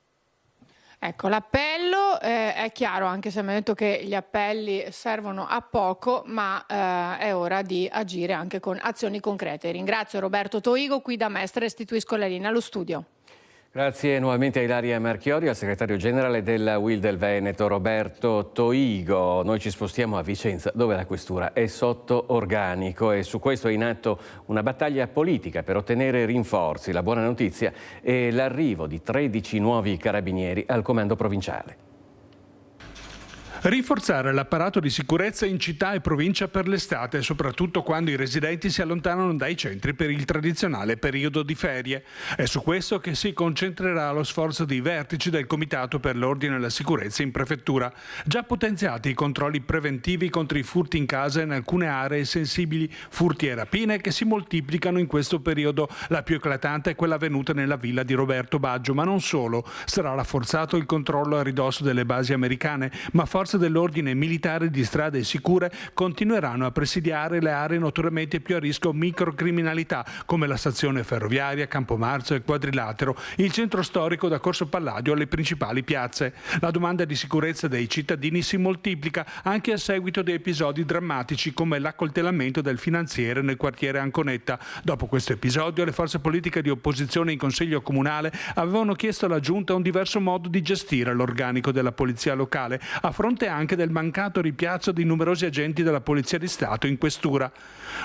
Ecco, l'appello è chiaro, anche se mi ha detto che gli appelli servono a poco, ma è ora di agire anche con azioni concrete. Ringrazio Roberto Toigo qui da Mestre, restituisco la linea allo studio. Grazie nuovamente a Ilaria Marchiori, al segretario generale della UIL del Veneto, Roberto Toigo. Noi ci spostiamo a Vicenza, dove la questura è sotto organico e su questo è in atto una battaglia politica per ottenere rinforzi. La buona notizia è l'arrivo di 13 nuovi carabinieri al comando provinciale. Rinforzare l'apparato di sicurezza in città e provincia per l'estate, soprattutto quando i residenti si allontanano dai centri per il tradizionale periodo di ferie. È su questo che si concentrerà lo sforzo dei vertici del Comitato per l'Ordine e la Sicurezza in Prefettura. Già potenziati i controlli preventivi contro i furti in casa in alcune aree sensibili, furti e rapine che si moltiplicano in questo periodo. La più eclatante è quella avvenuta nella villa di Roberto Baggio, ma non solo. Sarà rafforzato il controllo a ridosso delle basi americane, ma forze dell'ordine militare di strade sicure continueranno a presidiare le aree notoriamente più a rischio microcriminalità, come la stazione ferroviaria, Campomarzo e Quadrilatero, il centro storico da Corso Palladio alle principali piazze. La domanda di sicurezza dei cittadini si moltiplica anche a seguito di episodi drammatici come l'accoltellamento del finanziere nel quartiere Anconetta. Dopo questo episodio, le forze politiche di opposizione in Consiglio Comunale avevano chiesto alla Giunta un diverso modo di gestire l'organico della polizia locale, a fronte anche del mancato ripiazzo di numerosi agenti della Polizia di Stato in questura.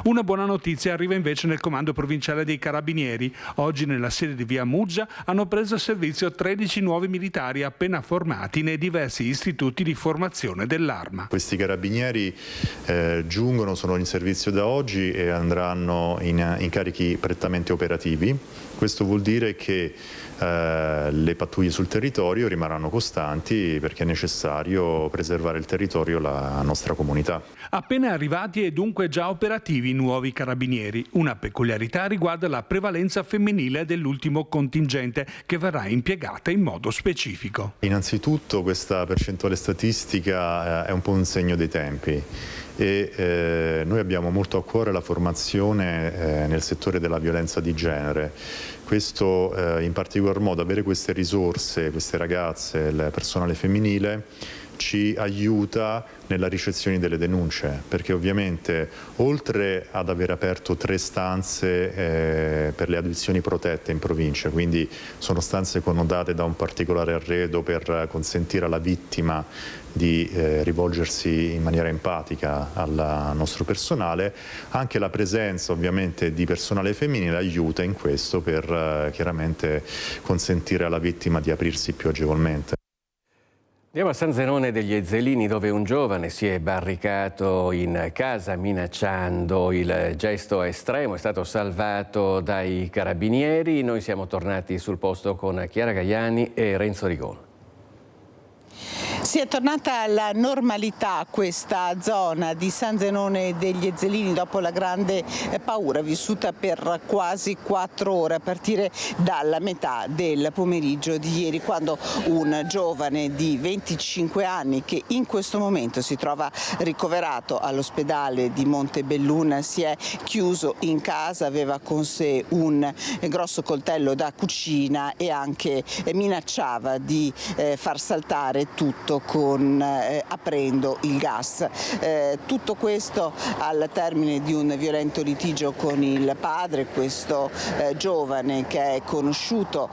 Una buona notizia arriva invece nel comando provinciale dei Carabinieri. Oggi nella sede di via Muggia hanno preso servizio 13 nuovi militari appena formati nei diversi istituti di formazione dell'Arma. Questi carabinieri giungono, sono in servizio da oggi e andranno in incarichi prettamente operativi. Questo vuol dire che le pattuglie sul territorio rimarranno costanti perché è necessario preservare il territorio e la nostra comunità. Appena arrivati e dunque già operativi i nuovi carabinieri. Una peculiarità riguarda la prevalenza femminile dell'ultimo contingente che verrà impiegata in modo specifico. Innanzitutto questa percentuale statistica è un po' un segno dei tempi. E noi abbiamo molto a cuore la formazione nel settore della violenza di genere. Questo in particolar modo, avere queste risorse, queste ragazze, il personale femminile ci aiuta nella ricezione delle denunce, perché ovviamente oltre ad aver aperto 3 stanze per le adozioni protette in provincia, quindi sono stanze connotate da un particolare arredo per consentire alla vittima di rivolgersi in maniera empatica al nostro personale, anche la presenza ovviamente di personale femminile aiuta in questo per chiaramente consentire alla vittima di aprirsi più agevolmente. Andiamo a San Zenone degli Ezzelini, dove un giovane si è barricato in casa minacciando. Il gesto estremo è stato salvato dai carabinieri. Noi siamo tornati sul posto con Chiara Gaiani e Renzo Rigon. Si è tornata alla normalità questa zona di San Zenone degli Ezzelini dopo la grande paura vissuta per quasi 4 ore a partire dalla metà del pomeriggio di ieri, quando un giovane di 25 anni che in questo momento si trova ricoverato all'ospedale di Montebelluna si è chiuso in casa, aveva con sé un grosso coltello da cucina e anche minacciava di far saltare tutto aprendo il gas. Tutto questo al termine di un violento litigio con il padre, questo giovane che è conosciuto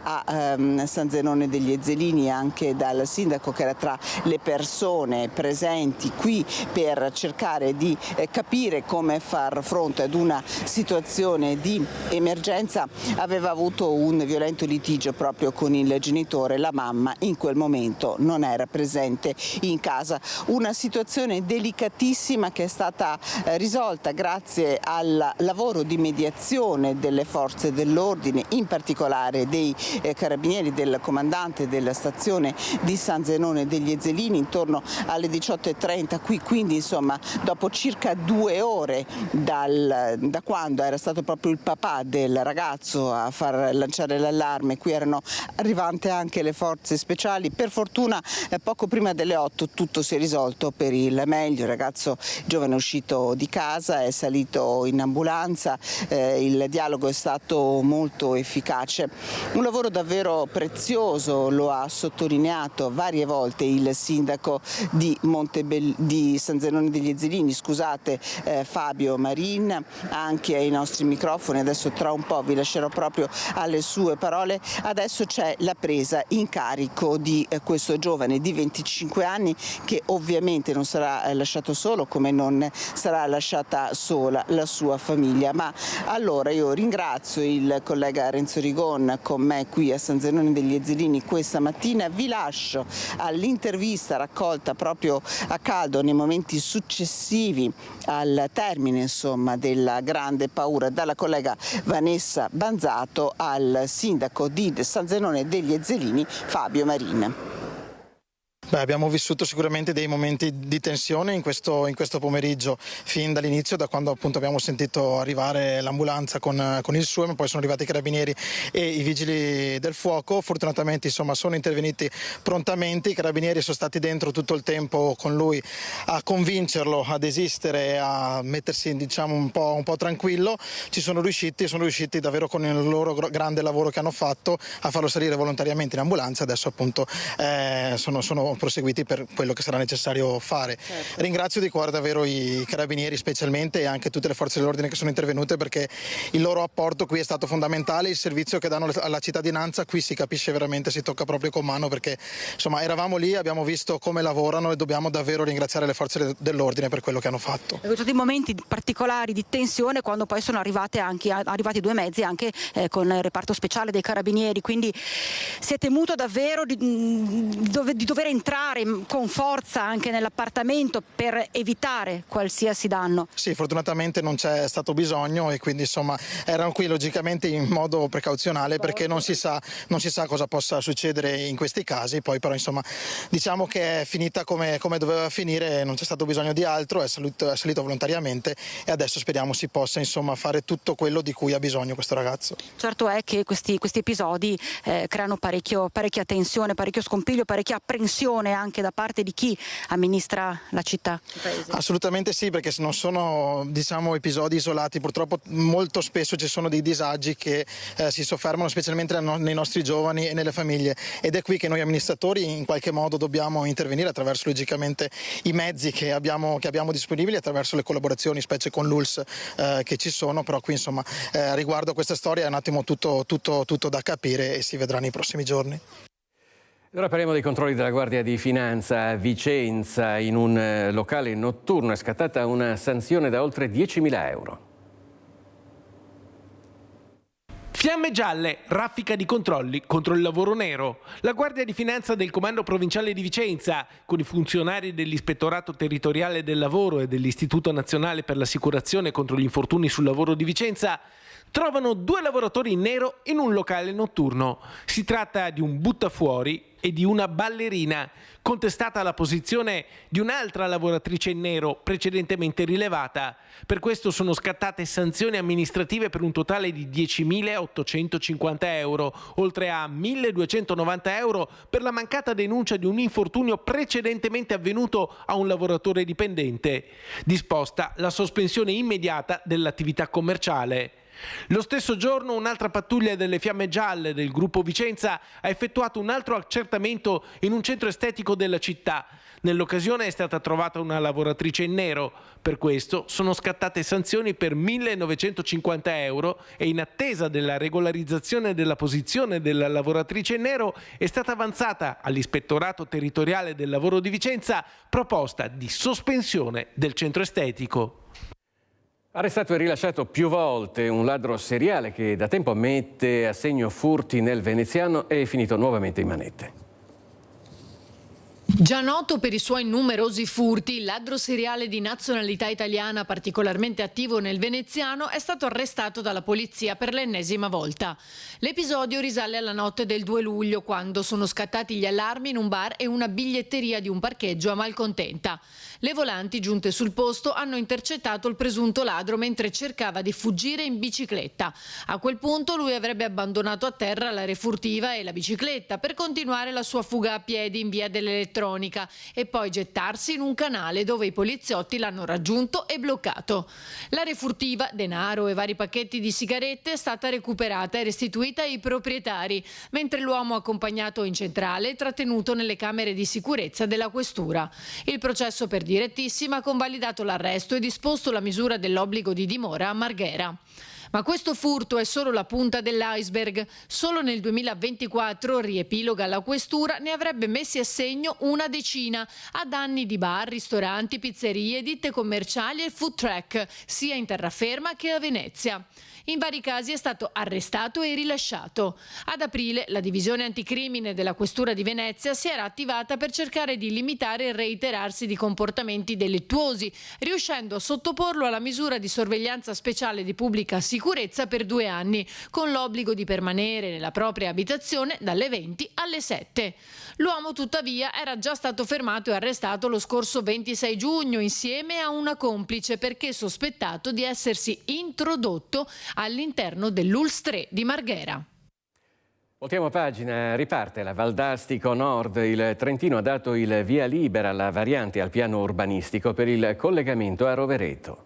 a San Zenone degli Ezzelini anche dal sindaco, che era tra le persone presenti qui per cercare di capire come far fronte ad una situazione di emergenza. Aveva avuto un violento litigio proprio con il genitore, la mamma in quel momento non era presente in casa. Una situazione delicatissima che è stata risolta grazie al lavoro di mediazione delle forze dell'ordine, in particolare dei carabinieri, del comandante della stazione di San Zenone degli Ezzelini, intorno alle 18:30 qui, quindi insomma dopo circa 2 ore da quando era stato proprio il papà del ragazzo a far lanciare l'allarme, qui erano arrivate anche le forze speciali. Per fortuna poco prima delle 8 tutto si è risolto per il meglio, il ragazzo giovane è uscito di casa, è salito in ambulanza, il dialogo è stato molto efficace. Un lavoro davvero prezioso, lo ha sottolineato varie volte il sindaco di San Zenone degli Ezzelini, Fabio Marin, anche ai nostri microfoni. Adesso tra un po' vi lascerò proprio alle sue parole. Adesso c'è la presa in carico di questo giovane di 25 anni che ovviamente non sarà lasciato solo, come non sarà lasciata sola la sua famiglia. Ma allora io ringrazio il collega Renzo Rigon con me qui a San Zenone degli Ezzelini questa mattina. Vi lascio all'intervista raccolta proprio a caldo nei momenti successivi al termine della grande paura dalla collega Vanessa Banzato al sindaco di San Zenone degli Ezzelini Fabio Marin. Abbiamo vissuto sicuramente dei momenti di tensione in questo pomeriggio, fin dall'inizio, da quando appunto abbiamo sentito arrivare l'ambulanza con il suo, ma poi sono arrivati i carabinieri e i vigili del fuoco. Fortunatamente sono intervenuti prontamente, i carabinieri sono stati dentro tutto il tempo con lui a convincerlo a desistere, a mettersi un po' tranquillo. Sono riusciti davvero con il loro grande lavoro che hanno fatto a farlo salire volontariamente in ambulanza. Adesso appunto sono proseguiti per quello che sarà necessario fare. Certo. Ringrazio di cuore davvero i carabinieri specialmente e anche tutte le forze dell'ordine che sono intervenute, perché il loro apporto qui è stato fondamentale. Il servizio che danno alla cittadinanza qui si capisce veramente, si tocca proprio con mano, perché eravamo lì, abbiamo visto come lavorano e dobbiamo davvero ringraziare le forze dell'ordine per quello che hanno fatto. Ci sono stati momenti particolari di tensione quando poi sono arrivati 2 mezzi anche con il reparto speciale dei carabinieri, quindi si è temuto davvero di dover entrare con forza anche nell'appartamento per evitare qualsiasi danno. Sì, fortunatamente non c'è stato bisogno e quindi erano qui logicamente in modo precauzionale, perché non si sa cosa possa succedere in questi casi. Poi però diciamo che è finita come doveva finire, non c'è stato bisogno di altro, è salito volontariamente e adesso speriamo si possa fare tutto quello di cui ha bisogno questo ragazzo. Certo è che questi episodi creano parecchia tensione, parecchio scompiglio, parecchia apprensione anche da parte di chi amministra la città, il paese. Assolutamente sì, perché non sono episodi isolati. Purtroppo molto spesso ci sono dei disagi che si soffermano specialmente nei nostri giovani e nelle famiglie, ed è qui che noi amministratori in qualche modo dobbiamo intervenire attraverso logicamente i mezzi che abbiamo disponibili, attraverso le collaborazioni specie con l'ULS che ci sono. Però qui riguardo a questa storia è un attimo tutto da capire e si vedrà nei prossimi giorni. Ora parliamo dei controlli della Guardia di Finanza a Vicenza. In un locale notturno è scattata una sanzione da oltre 10.000 euro. Fiamme gialle, raffica di controlli contro il lavoro nero. La Guardia di Finanza del Comando Provinciale di Vicenza, con i funzionari dell'Ispettorato Territoriale del Lavoro e dell'Istituto Nazionale per l'Assicurazione contro gli infortuni sul lavoro di Vicenza, trovano 2 lavoratori in nero in un locale notturno. Si tratta di un buttafuori e di una ballerina, contestata la posizione di un'altra lavoratrice in nero precedentemente rilevata. Per questo sono scattate sanzioni amministrative per un totale di 10.850 euro, oltre a 1.290 euro per la mancata denuncia di un infortunio precedentemente avvenuto a un lavoratore dipendente. Disposta la sospensione immediata dell'attività commerciale. Lo stesso giorno un'altra pattuglia delle Fiamme Gialle del gruppo Vicenza ha effettuato un altro accertamento in un centro estetico della città. Nell'occasione è stata trovata una lavoratrice in nero. Per questo sono scattate sanzioni per 1.950 euro e in attesa della regolarizzazione della posizione della lavoratrice in nero è stata avanzata all'Ispettorato Territoriale del Lavoro di Vicenza proposta di sospensione del centro estetico. Arrestato e rilasciato più volte un ladro seriale che da tempo mette a segno furti nel veneziano è finito nuovamente in manette. Già noto per i suoi numerosi furti, il ladro seriale di nazionalità italiana particolarmente attivo nel veneziano è stato arrestato dalla polizia per l'ennesima volta. L'episodio risale alla notte del 2 luglio, quando sono scattati gli allarmi in un bar e una biglietteria di un parcheggio a Malcontenta. Le volanti giunte sul posto hanno intercettato il presunto ladro mentre cercava di fuggire in bicicletta. A quel punto lui avrebbe abbandonato a terra la refurtiva e la bicicletta per continuare la sua fuga a piedi in via dell'Elettronica e poi gettarsi in un canale dove i poliziotti l'hanno raggiunto e bloccato. La refurtiva, denaro e vari pacchetti di sigarette è stata recuperata e restituita ai proprietari, mentre l'uomo accompagnato in centrale è trattenuto nelle camere di sicurezza della questura. Il processo per direttissima ha convalidato l'arresto e disposto la misura dell'obbligo di dimora a Marghera. Ma questo furto è solo la punta dell'iceberg. Solo nel 2024, riepiloga la questura, ne avrebbe messi a segno una decina, a danni di bar, ristoranti, pizzerie, ditte commerciali e food truck, sia in terraferma che a Venezia. In vari casi è stato arrestato e rilasciato. Ad aprile la divisione anticrimine della Questura di Venezia si era attivata per cercare di limitare il reiterarsi di comportamenti delittuosi, riuscendo a sottoporlo alla misura di sorveglianza speciale di pubblica sicurezza per 2 anni, con l'obbligo di permanere nella propria abitazione dalle 20 alle 7. L'uomo tuttavia era già stato fermato e arrestato lo scorso 26 giugno insieme a una complice perché sospettato di essersi introdotto all'interno dell'Ulls 3 di Marghera. Voltiamo pagina, riparte la Valdastico Nord. Il Trentino ha dato il via libera alla variante al piano urbanistico per il collegamento a Rovereto.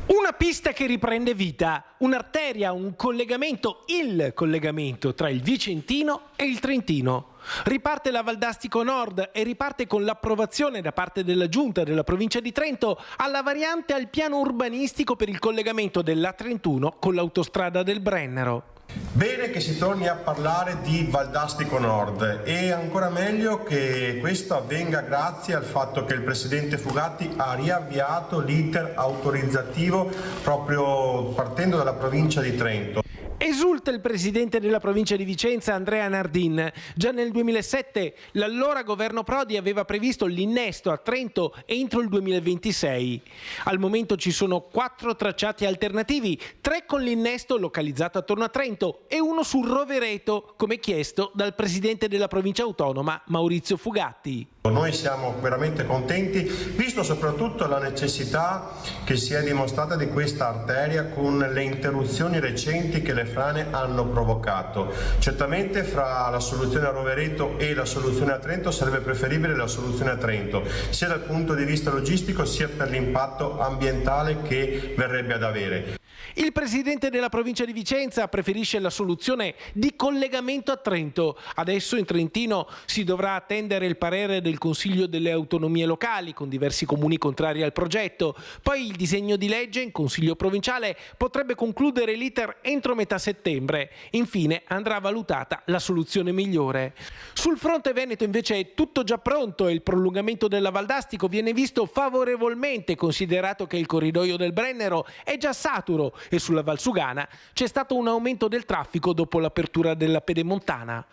Una pista che riprende vita, un'arteria, un collegamento, il collegamento tra il Vicentino e il Trentino. Riparte la Valdastico Nord e riparte con l'approvazione da parte della Giunta della provincia di Trento alla variante al piano urbanistico per il collegamento dell'A31 con l'autostrada del Brennero. Bene che si torni a parlare di Valdastico Nord e ancora meglio che questo avvenga grazie al fatto che il presidente Fugatti ha riavviato l'iter autorizzativo proprio partendo dalla provincia di Trento. Esulta il presidente della provincia di Vicenza Andrea Nardin. Già nel 2007 l'allora governo Prodi aveva previsto l'innesto a Trento entro il 2026. Al momento ci sono 4 tracciati alternativi, 3 con l'innesto localizzato attorno a Trento e 1 sul Rovereto, come chiesto dal presidente della provincia autonoma Maurizio Fugatti. Noi siamo veramente contenti, visto soprattutto la necessità che si è dimostrata di questa arteria con le interruzioni recenti che le frane hanno provocato. Certamente fra la soluzione a Rovereto e la soluzione a Trento sarebbe preferibile la soluzione a Trento, sia dal punto di vista logistico sia per l'impatto ambientale che verrebbe ad avere. Il presidente della provincia di Vicenza preferisce la soluzione di collegamento a Trento. Adesso in Trentino si dovrà attendere il parere del Consiglio delle Autonomie Locali, con diversi comuni contrari al progetto. Poi il disegno di legge in Consiglio provinciale potrebbe concludere l'iter entro metà settembre. Infine andrà valutata la soluzione migliore. Sul fronte veneto invece è tutto già pronto e il prolungamento della Valdastico viene visto favorevolmente, considerato che il corridoio del Brennero è già saturo e sulla Valsugana c'è stato un aumento del traffico dopo l'apertura della Pedemontana.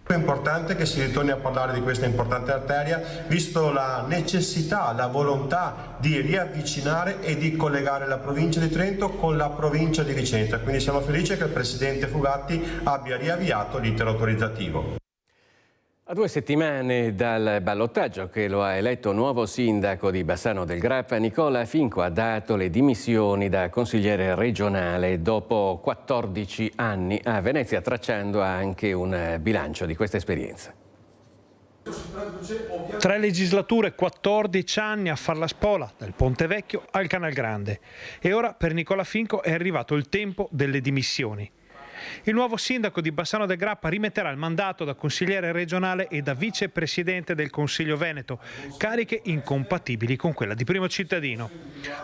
È importante che si ritorni a parlare di questa importante arteria, visto la necessità, la volontà di riavvicinare e di collegare la provincia di Trento con la provincia di Vicenza. Quindi siamo felici che il presidente Fugatti abbia riavviato l'iter autorizzativo. A 2 settimane dal ballottaggio che lo ha eletto nuovo sindaco di Bassano del Grappa, Nicola Finco ha dato le dimissioni da consigliere regionale dopo 14 anni a Venezia, tracciando anche un bilancio di questa esperienza. 3 legislature, 14 anni a far la spola, dal Ponte Vecchio al Canal Grande. E ora per Nicola Finco è arrivato il tempo delle dimissioni. Il nuovo sindaco di Bassano del Grappa rimetterà il mandato da consigliere regionale e da vicepresidente del Consiglio Veneto, cariche incompatibili con quella di primo cittadino.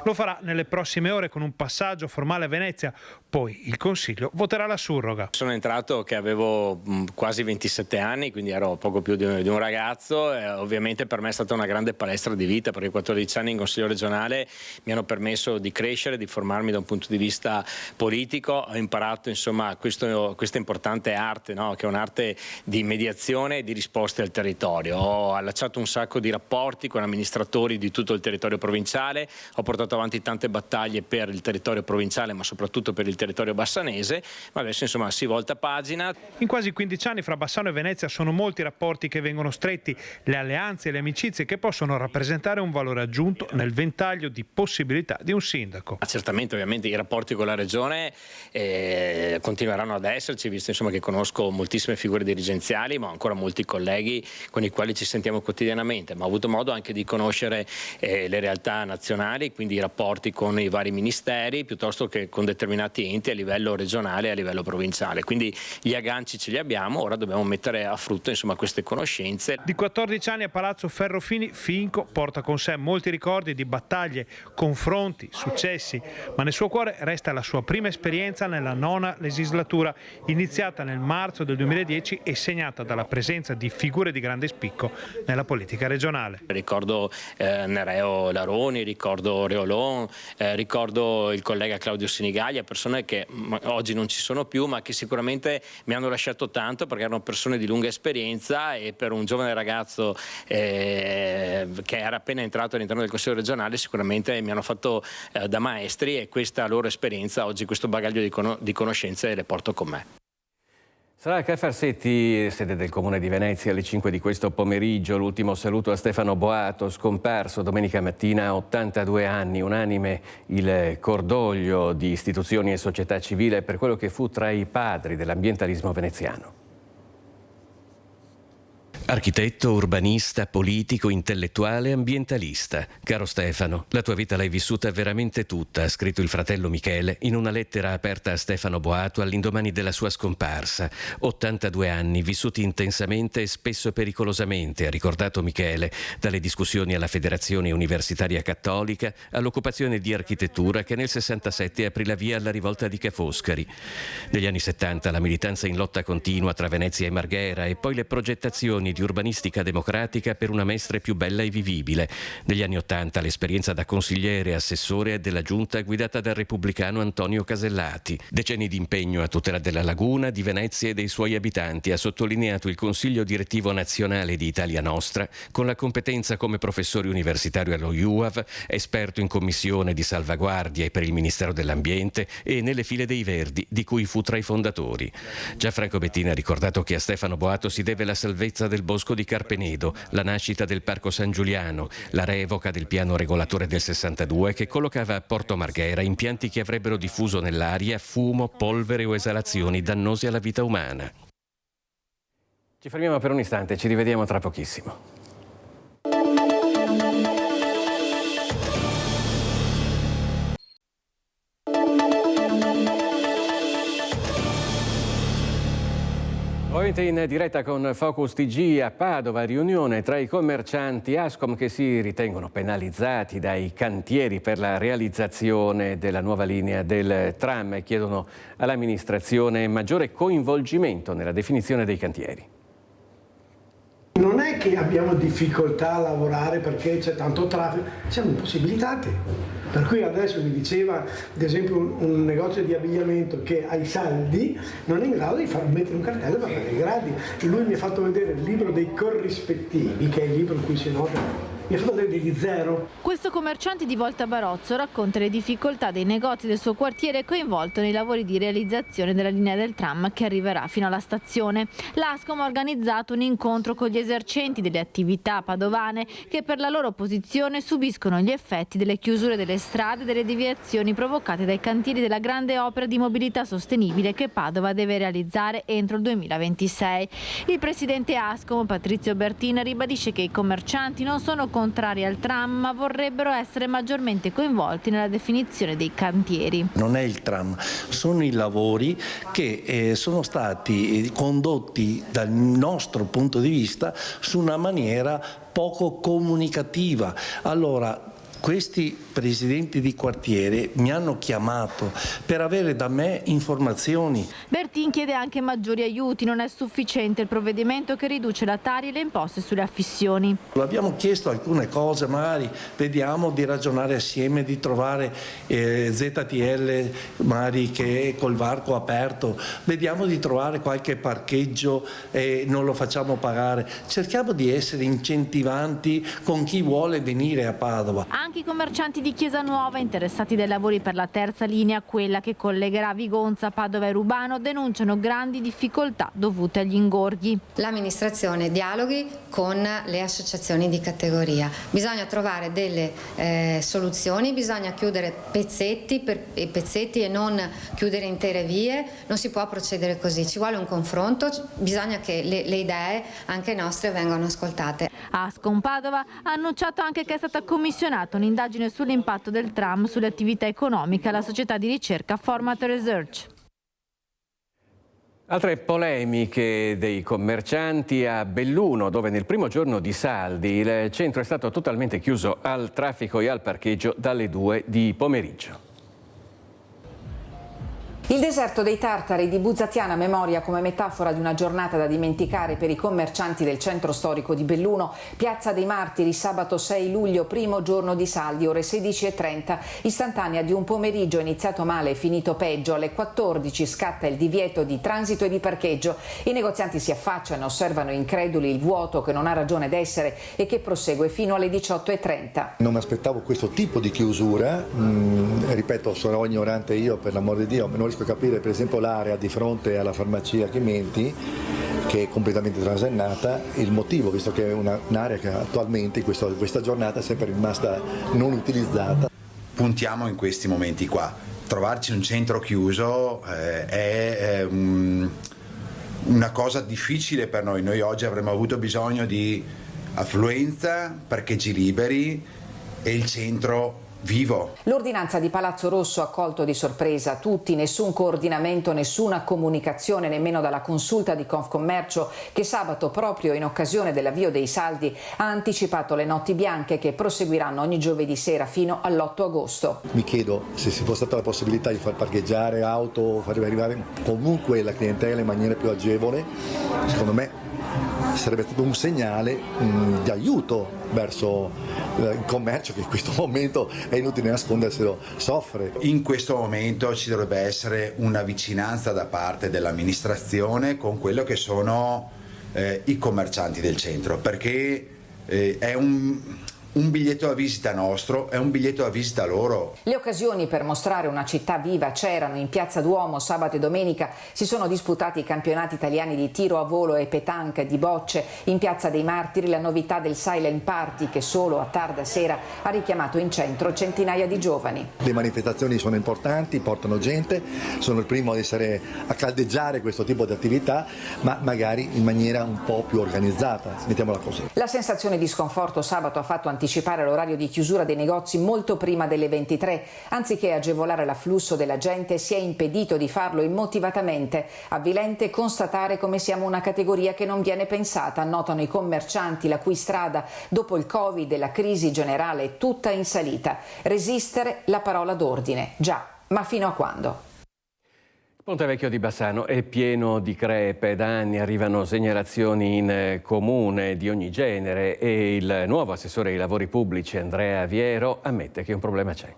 Lo farà nelle prossime ore con un passaggio formale a Venezia, poi il Consiglio voterà la surroga. Sono entrato che avevo quasi 27 anni, quindi ero poco più di un ragazzo, e ovviamente per me è stata una grande palestra di vita, perché 14 anni in Consiglio regionale mi hanno permesso di crescere, di formarmi da un punto di vista politico. Ho imparato insomma questa importante arte, no? Che è un'arte di mediazione e di risposte al territorio. Ho allacciato un sacco di rapporti con amministratori di tutto il territorio provinciale, ho portato avanti tante battaglie per il territorio provinciale ma soprattutto per il territorio bassanese, ma adesso insomma si volta pagina. In quasi 15 anni fra Bassano e Venezia sono molti i rapporti che vengono stretti, le alleanze e le amicizie che possono rappresentare un valore aggiunto nel ventaglio di possibilità di un sindaco. Certamente ovviamente i rapporti con la regione continueranno ad esserci, visto insomma che conosco moltissime figure dirigenziali, ma ho ancora molti colleghi con i quali ci sentiamo quotidianamente, ma ho avuto modo anche di conoscere le realtà nazionali, quindi i rapporti con i vari ministeri piuttosto che con determinati enti a livello regionale e a livello provinciale, quindi gli agganci ce li abbiamo, ora dobbiamo mettere a frutto insomma queste conoscenze. Di 14 anni a Palazzo Ferrofini, Finco porta con sé molti ricordi di battaglie, confronti, successi, ma nel suo cuore resta la sua prima esperienza nella 9ª legislatura, iniziata nel marzo del 2010 e segnata dalla presenza di figure di grande spicco nella politica regionale. Ricordo Nereo Laroni, ricordo Reolon, ricordo il collega Claudio Sinigaglia, persone che oggi non ci sono più ma che sicuramente mi hanno lasciato tanto perché erano persone di lunga esperienza, e per un giovane ragazzo che era appena entrato all'interno del Consiglio regionale sicuramente mi hanno fatto da maestri, e questa loro esperienza oggi, questo bagaglio di conoscenze le porto con me. Sarà Ca' Farsetti, sede del Comune di Venezia, alle 5 di questo pomeriggio. L'ultimo saluto a Stefano Boato, scomparso domenica mattina a 82 anni. Unanime il cordoglio di istituzioni e società civile per quello che fu tra i padri dell'ambientalismo veneziano. Architetto, urbanista, politico, intellettuale, ambientalista. Caro Stefano, la tua vita l'hai vissuta veramente tutta, ha scritto il fratello Michele in una lettera aperta a Stefano Boato all'indomani della sua scomparsa. 82 anni vissuti intensamente e spesso pericolosamente, ha ricordato Michele, dalle discussioni alla Federazione Universitaria Cattolica all'occupazione di architettura che nel 67 aprì la via alla rivolta di Ca' Foscari. Negli anni 70 la militanza in lotta continua tra Venezia e Marghera, e poi le progettazioni di urbanistica democratica per una Mestre più bella e vivibile. Negli anni 80 l'esperienza da consigliere e assessore della giunta guidata dal repubblicano Antonio Casellati. Decenni di impegno a tutela della laguna, di Venezia e dei suoi abitanti, ha sottolineato il Consiglio Direttivo Nazionale di Italia Nostra, con la competenza come professore universitario allo UAV, esperto in commissione di salvaguardia e per il Ministero dell'Ambiente e nelle file dei Verdi, di cui fu tra i fondatori. Gianfranco Bettina ha ricordato che a Stefano Boato si deve la salvezza del bosco di Carpenedo, la nascita del Parco San Giuliano, la revoca del piano regolatore del 62 che collocava a Porto Marghera impianti che avrebbero diffuso nell'aria fumo, polvere o esalazioni dannose alla vita umana. Ci fermiamo per un istante, ci rivediamo tra pochissimo. Nuovamente in diretta con Focus TG a Padova, riunione tra i commercianti Ascom che si ritengono penalizzati dai cantieri per la realizzazione della nuova linea del tram e chiedono all'amministrazione maggiore coinvolgimento nella definizione dei cantieri. Non è che abbiamo difficoltà a lavorare perché c'è tanto traffico, siamo impossibilitati. Per cui adesso mi diceva, ad esempio, un negozio di abbigliamento che ha i saldi non è in grado di far mettere un cartello per fare i gradi. Lui mi ha fatto vedere il libro dei corrispettivi, che è il libro in cui si nota mi ha fatto degli zero. Questo commerciante di Volta Barozzo racconta le difficoltà dei negozi del suo quartiere coinvolto nei lavori di realizzazione della linea del tram che arriverà fino alla stazione. L'Ascom ha organizzato un incontro con gli esercenti delle attività padovane che per la loro posizione subiscono gli effetti delle chiusure delle strade e delle deviazioni provocate dai cantieri della grande opera di mobilità sostenibile che Padova deve realizzare entro il 2026. Il presidente Ascom, Patrizio Bertin, ribadisce che i commercianti non sono contrari al tram, ma vorrebbero essere maggiormente coinvolti nella definizione dei cantieri. Non è il tram, sono i lavori che sono stati condotti dal nostro punto di vista su una maniera poco comunicativa. Allora, questi presidenti di quartiere mi hanno chiamato per avere da me informazioni. Bertin chiede anche maggiori aiuti, non è sufficiente il provvedimento che riduce la Tari e le imposte sulle affissioni. Abbiamo chiesto alcune cose, magari vediamo di ragionare assieme, di trovare ZTL magari che col varco aperto, vediamo di trovare qualche parcheggio e non lo facciamo pagare. Cerchiamo di essere incentivanti con chi vuole venire a Padova. Anche i commercianti di Chiesa Nuova interessati dai lavori per la terza linea, quella che collegherà Vigonza, Padova e Rubano, denunciano grandi difficoltà dovute agli ingorghi. L'amministrazione dialoghi con le associazioni di categoria. Bisogna trovare delle soluzioni, bisogna chiudere pezzetti e non chiudere intere vie, non si può procedere così, ci vuole un confronto, bisogna che le idee anche nostre vengano ascoltate. Ascom Padova ha annunciato anche che è stata commissionata un'indagine sull'impatto del tram sulle attività economiche alla società di ricerca Format Research. Altre polemiche dei commercianti a Belluno, dove nel primo giorno di saldi il centro è stato totalmente chiuso al traffico e al parcheggio dalle 2 di pomeriggio. Il deserto dei Tartari di Buzzatiana memoria come metafora di una giornata da dimenticare per i commercianti del centro storico di Belluno. Piazza dei Martiri, sabato 6 luglio, primo giorno di saldi, ore 16:30, istantanea di un pomeriggio iniziato male e finito peggio. Alle 14 scatta il divieto di transito e di parcheggio. I negozianti si affacciano, osservano increduli il vuoto che non ha ragione d'essere e che prosegue fino alle 18:30. Non mi aspettavo questo tipo di chiusura, ripeto, sono ignorante io, per l'amor di Dio, non riesco a capire per esempio l'area di fronte alla farmacia Chimenti, che è completamente trasennata, il motivo, visto che è un'area che attualmente questa giornata è sempre rimasta non utilizzata. Puntiamo in questi momenti qua, trovarci un centro chiuso è una cosa difficile per noi. Noi oggi avremmo avuto bisogno di affluenza, parcheggi liberi e il centro vivo. L'ordinanza di Palazzo Rosso ha colto di sorpresa tutti, nessun coordinamento, nessuna comunicazione nemmeno dalla consulta di Confcommercio che sabato, proprio in occasione dell'avvio dei saldi, ha anticipato le notti bianche che proseguiranno ogni giovedì sera fino all'8 agosto. Mi chiedo se ci fosse stata la possibilità di far parcheggiare auto, far arrivare comunque la clientela in maniera più agevole, secondo me sarebbe stato un segnale di aiuto verso il commercio che in questo momento, è inutile nasconderselo, soffre. In questo momento ci dovrebbe essere una vicinanza da parte dell'amministrazione con quello che sono i commercianti del centro, perché è un biglietto da visita nostro, è un biglietto da visita loro. Le occasioni per mostrare una città viva c'erano. In Piazza Duomo sabato e domenica si sono disputati i campionati italiani di tiro a volo e petanque, di bocce. In Piazza dei Martiri la novità del Silent Party che solo a tarda sera ha richiamato in centro centinaia di giovani. Le manifestazioni sono importanti, portano gente, sono il primo a caldeggiare questo tipo di attività, ma magari in maniera un po' più organizzata, mettiamola così. La sensazione di sconforto sabato ha fatto anticipare l'orario di chiusura dei negozi molto prima delle 23. Anziché agevolare l'afflusso della gente, si è impedito di farlo immotivatamente. Avvilente constatare come siamo una categoria che non viene pensata, notano i commercianti, la cui strada, dopo il Covid e la crisi generale, è tutta in salita. Resistere, la parola d'ordine. Già, ma fino a quando? Ponte Vecchio di Bassano è pieno di crepe, da anni arrivano segnalazioni in comune di ogni genere e il nuovo assessore ai lavori pubblici Andrea Viero ammette che un problema c'è.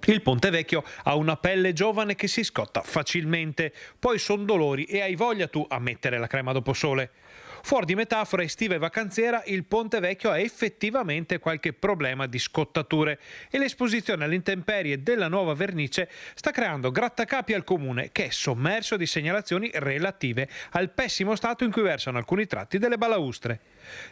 Il Ponte Vecchio ha una pelle giovane che si scotta facilmente, poi son dolori e hai voglia tu a mettere la crema dopo sole. Fuori di metafora estiva e vacanziera, il Ponte Vecchio ha effettivamente qualche problema di scottature e l'esposizione alle intemperie della nuova vernice sta creando grattacapi al comune, che è sommerso di segnalazioni relative al pessimo stato in cui versano alcuni tratti delle balaustre.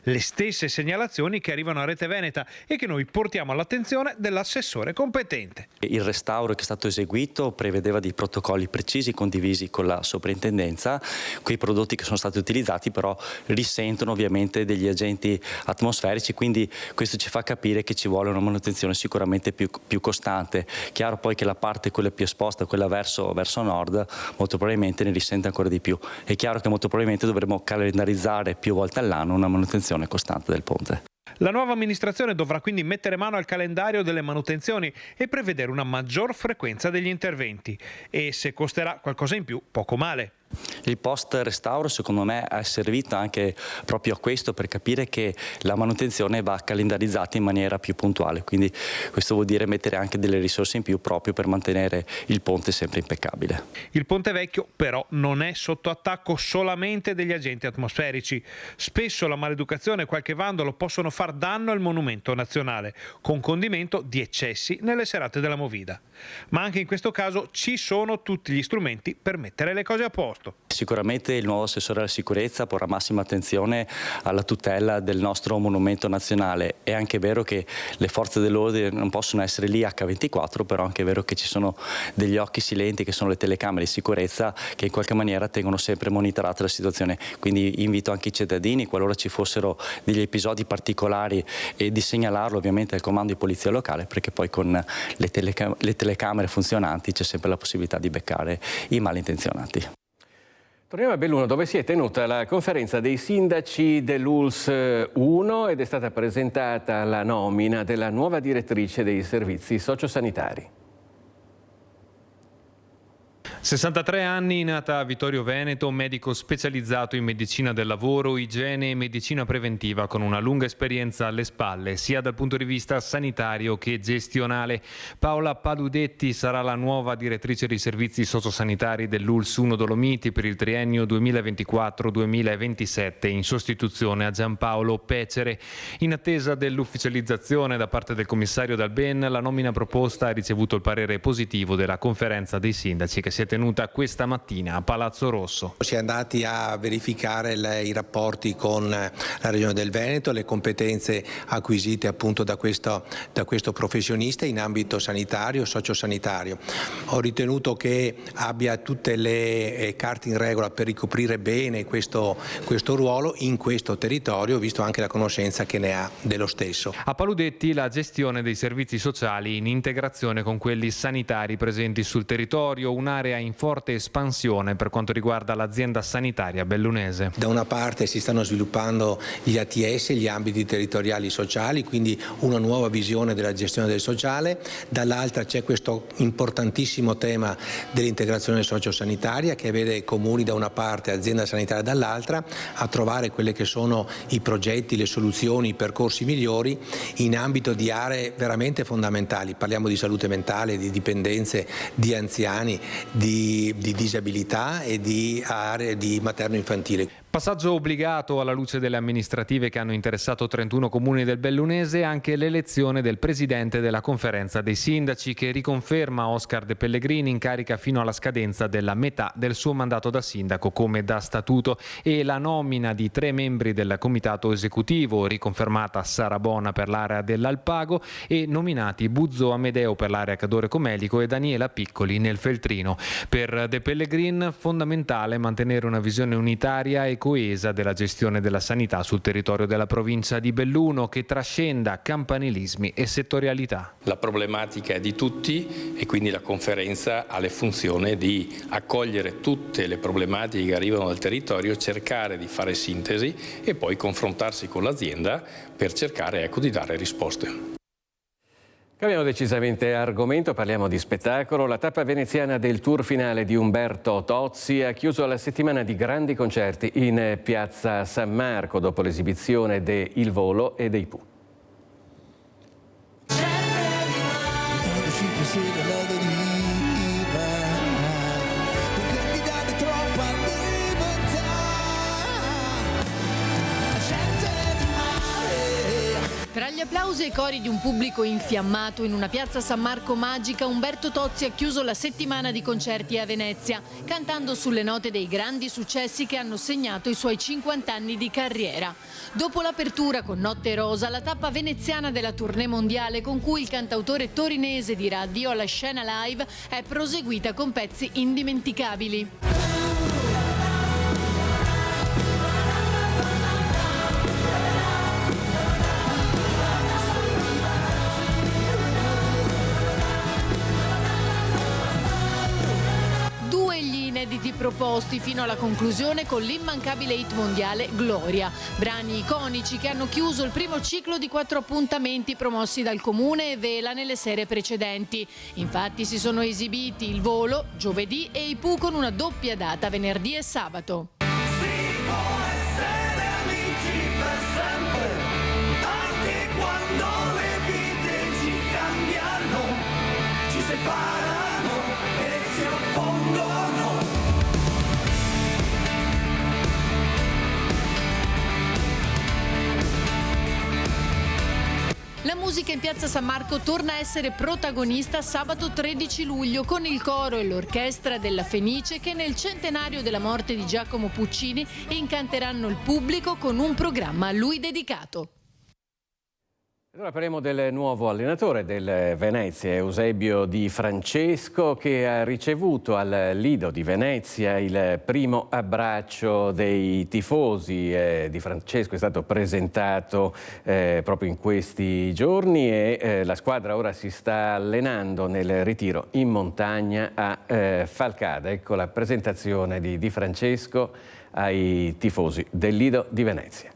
Le stesse segnalazioni che arrivano a Rete Veneta e che noi portiamo all'attenzione dell'assessore competente. Il restauro che è stato eseguito prevedeva dei protocolli precisi condivisi con la soprintendenza. Quei prodotti che sono stati utilizzati però risentono ovviamente degli agenti atmosferici, quindi questo ci fa capire che ci vuole una manutenzione sicuramente più costante. Chiaro poi che la parte quella più esposta, quella verso nord, molto probabilmente ne risente ancora di più. È chiaro che molto probabilmente dovremo calendarizzare più volte all'anno una manutenzione costante del ponte. La nuova amministrazione dovrà quindi mettere mano al calendario delle manutenzioni e prevedere una maggior frequenza degli interventi. E se costerà qualcosa in più, poco male. Il post restauro secondo me è servito anche proprio a questo, per capire che la manutenzione va calendarizzata in maniera più puntuale, quindi questo vuol dire mettere anche delle risorse in più proprio per mantenere il ponte sempre impeccabile. Il Ponte Vecchio però non è sotto attacco solamente degli agenti atmosferici. Spesso la maleducazione e qualche vandalo possono far danno al monumento nazionale, con condimento di eccessi nelle serate della Movida. Ma anche in questo caso ci sono tutti gli strumenti per mettere le cose a posto. Sicuramente il nuovo assessore alla sicurezza porrà massima attenzione alla tutela del nostro monumento nazionale. È anche vero che le forze dell'ordine non possono essere lì H24, però è anche vero che ci sono degli occhi silenti che sono le telecamere di sicurezza che in qualche maniera tengono sempre monitorata la situazione. Quindi invito anche i cittadini, qualora ci fossero degli episodi particolari, di segnalarlo ovviamente al comando di polizia locale, perché poi con le telecamere funzionanti c'è sempre la possibilità di beccare i malintenzionati. Torniamo a Belluno, dove si è tenuta la conferenza dei sindaci dell'ULSS 1 ed è stata presentata la nomina della nuova direttrice dei servizi sociosanitari. 63 anni, nata a Vittorio Veneto, medico specializzato in medicina del lavoro, igiene e medicina preventiva, con una lunga esperienza alle spalle, sia dal punto di vista sanitario che gestionale. Paola Paludetti sarà la nuova direttrice dei servizi sociosanitari dell'ULSS 1 Dolomiti per il triennio 2024-2027, in sostituzione a Giampaolo Pecere. In attesa dell'ufficializzazione da parte del commissario Dalben, la nomina proposta ha ricevuto il parere positivo della conferenza dei sindaci che si è tenuta questa mattina a Palazzo Rosso. Si è andati a verificare i rapporti con la Regione del Veneto, le competenze acquisite appunto da questo professionista in ambito sanitario, sociosanitario. Ho ritenuto che abbia tutte le carte in regola per ricoprire bene questo ruolo in questo territorio, visto anche la conoscenza che ne ha dello stesso. A Paludetti la gestione dei servizi sociali in integrazione con quelli sanitari presenti sul territorio, un'area in forte espansione per quanto riguarda l'azienda sanitaria bellunese. Da una parte si stanno sviluppando gli ATS, gli ambiti territoriali sociali, quindi una nuova visione della gestione del sociale, dall'altra c'è questo importantissimo tema dell'integrazione sociosanitaria che vede comuni da una parte, azienda sanitaria dall'altra, a trovare quelli che sono i progetti, le soluzioni, i percorsi migliori in ambito di aree veramente fondamentali. Parliamo di salute mentale, di dipendenze, di anziani, di disabilità e di aree di materno-infantile. Passaggio obbligato alla luce delle amministrative che hanno interessato 31 comuni del Bellunese, anche l'elezione del presidente della conferenza dei sindaci, che riconferma Oscar De Pellegrini in carica fino alla scadenza della metà del suo mandato da sindaco come da statuto, e la nomina di 3 membri del comitato esecutivo, riconfermata Sara Bona per l'area dell'Alpago e nominati Buzzo Amedeo per l'area Cadore Comelico e Daniela Piccoli nel Feltrino. Per De Pellegrin fondamentale mantenere una visione unitaria e coesa della gestione della sanità sul territorio della provincia di Belluno, che trascenda campanilismi e settorialità. La problematica è di tutti e quindi la conferenza ha la funzione di accogliere tutte le problematiche che arrivano dal territorio, cercare di fare sintesi e poi confrontarsi con l'azienda per cercare di dare risposte. Cambiamo decisamente argomento, parliamo di spettacolo. La tappa veneziana del tour finale di Umberto Tozzi ha chiuso la settimana di grandi concerti in piazza San Marco dopo l'esibizione de Il Volo e dei Pooh. Tra gli applausi e i cori di un pubblico infiammato in una piazza San Marco magica, Umberto Tozzi ha chiuso la settimana di concerti a Venezia, cantando sulle note dei grandi successi che hanno segnato i suoi 50 anni di carriera. Dopo l'apertura con Notte Rosa, la tappa veneziana della tournée mondiale con cui il cantautore torinese dirà addio alla scena live è proseguita con pezzi indimenticabili. Inediti proposti fino alla conclusione con l'immancabile hit mondiale Gloria, brani iconici che hanno chiuso il primo ciclo di 4 appuntamenti promossi dal Comune e Vela nelle sere precedenti. Infatti si sono esibiti Il Volo, giovedì, e i Pooh con una doppia data venerdì e sabato. La musica in piazza San Marco torna a essere protagonista sabato 13 luglio con il coro e l'orchestra della Fenice che nel centenario della morte di Giacomo Puccini incanteranno il pubblico con un programma a lui dedicato. Allora parliamo del nuovo allenatore del Venezia, Eusebio Di Francesco, che ha ricevuto al Lido di Venezia il primo abbraccio dei tifosi. Di Francesco è stato presentato proprio in questi giorni e la squadra ora si sta allenando nel ritiro in montagna a Falcada. Ecco la presentazione di Di Francesco ai tifosi del Lido di Venezia.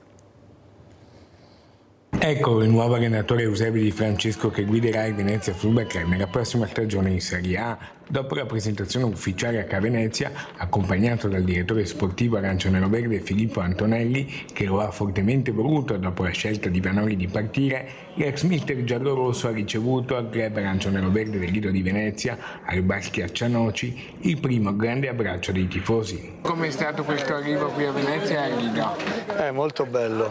Ecco il nuovo allenatore Eusebio Di Francesco che guiderà il Venezia Football Club nella prossima stagione in Serie A. Dopo la presentazione ufficiale a Venezia, accompagnato dal direttore sportivo arancione-verde Filippo Antonelli, che lo ha fortemente voluto dopo la scelta di Vanoli di partire, l'ex mister giallorosso ha ricevuto al club arancione-verde del Lido di Venezia, al bar Schiaccianoci, il primo grande abbraccio dei tifosi. Come è stato questo arrivo qui a Venezia e al Lido? È molto bello,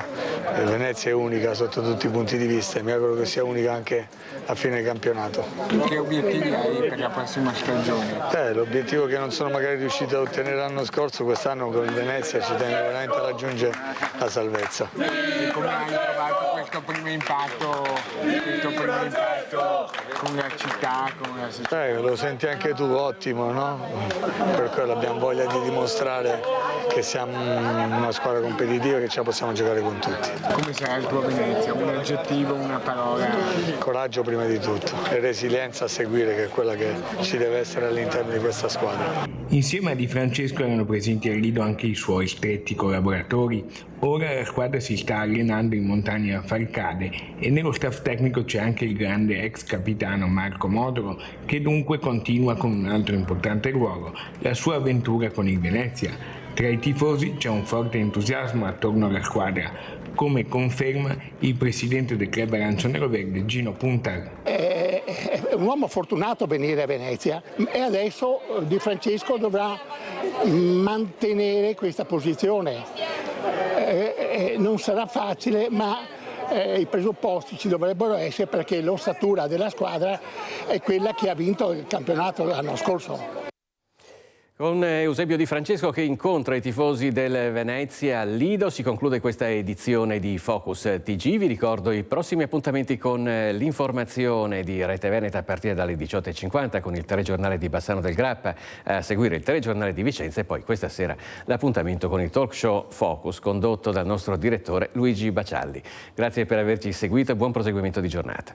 Venezia è unica sotto tutti i punti di vista e mi auguro che sia unica anche a fine campionato. Che obiettivi hai per la prossima stagione? L'obiettivo che non sono magari riuscito a ottenere l'anno scorso, quest'anno con Venezia ci tengo veramente a raggiungere la salvezza. E come hai trovato questo primo impatto con la città, con la società? Lo senti anche tu, ottimo, no? Per quello abbiamo voglia di dimostrare che siamo una squadra competitiva e che ce la possiamo giocare con tutti. Come sarà il tuo Venezia? Un aggettivo, una parola? Coraggio prima di tutto e resilienza a seguire, che è quella che ci deve essere all'interno di questa squadra. Insieme a Di Francesco erano presenti al Lido anche i suoi stretti collaboratori. Ora la squadra si sta allenando in montagna a Falcade e nello staff tecnico c'è anche il grande ex capitano Marco Modolo, che dunque continua con un altro importante ruolo, la sua avventura con il Venezia. Tra i tifosi c'è un forte entusiasmo attorno alla squadra, come conferma il presidente del club arancione-verde Gino Puntar. È un uomo fortunato venire a Venezia e adesso Di Francesco dovrà mantenere questa posizione. Non sarà facile, ma i presupposti ci dovrebbero essere perché l'ossatura della squadra è quella che ha vinto il campionato l'anno scorso. Con Eusebio Di Francesco che incontra i tifosi del Venezia al Lido si conclude questa edizione di Focus TG. Vi ricordo i prossimi appuntamenti con l'informazione di Rete Veneta a partire dalle 18:50 con il telegiornale di Bassano del Grappa, a seguire il telegiornale di Vicenza e poi questa sera l'appuntamento con il talk show Focus condotto dal nostro direttore Luigi Bacialli. Grazie per averci seguito e buon proseguimento di giornata.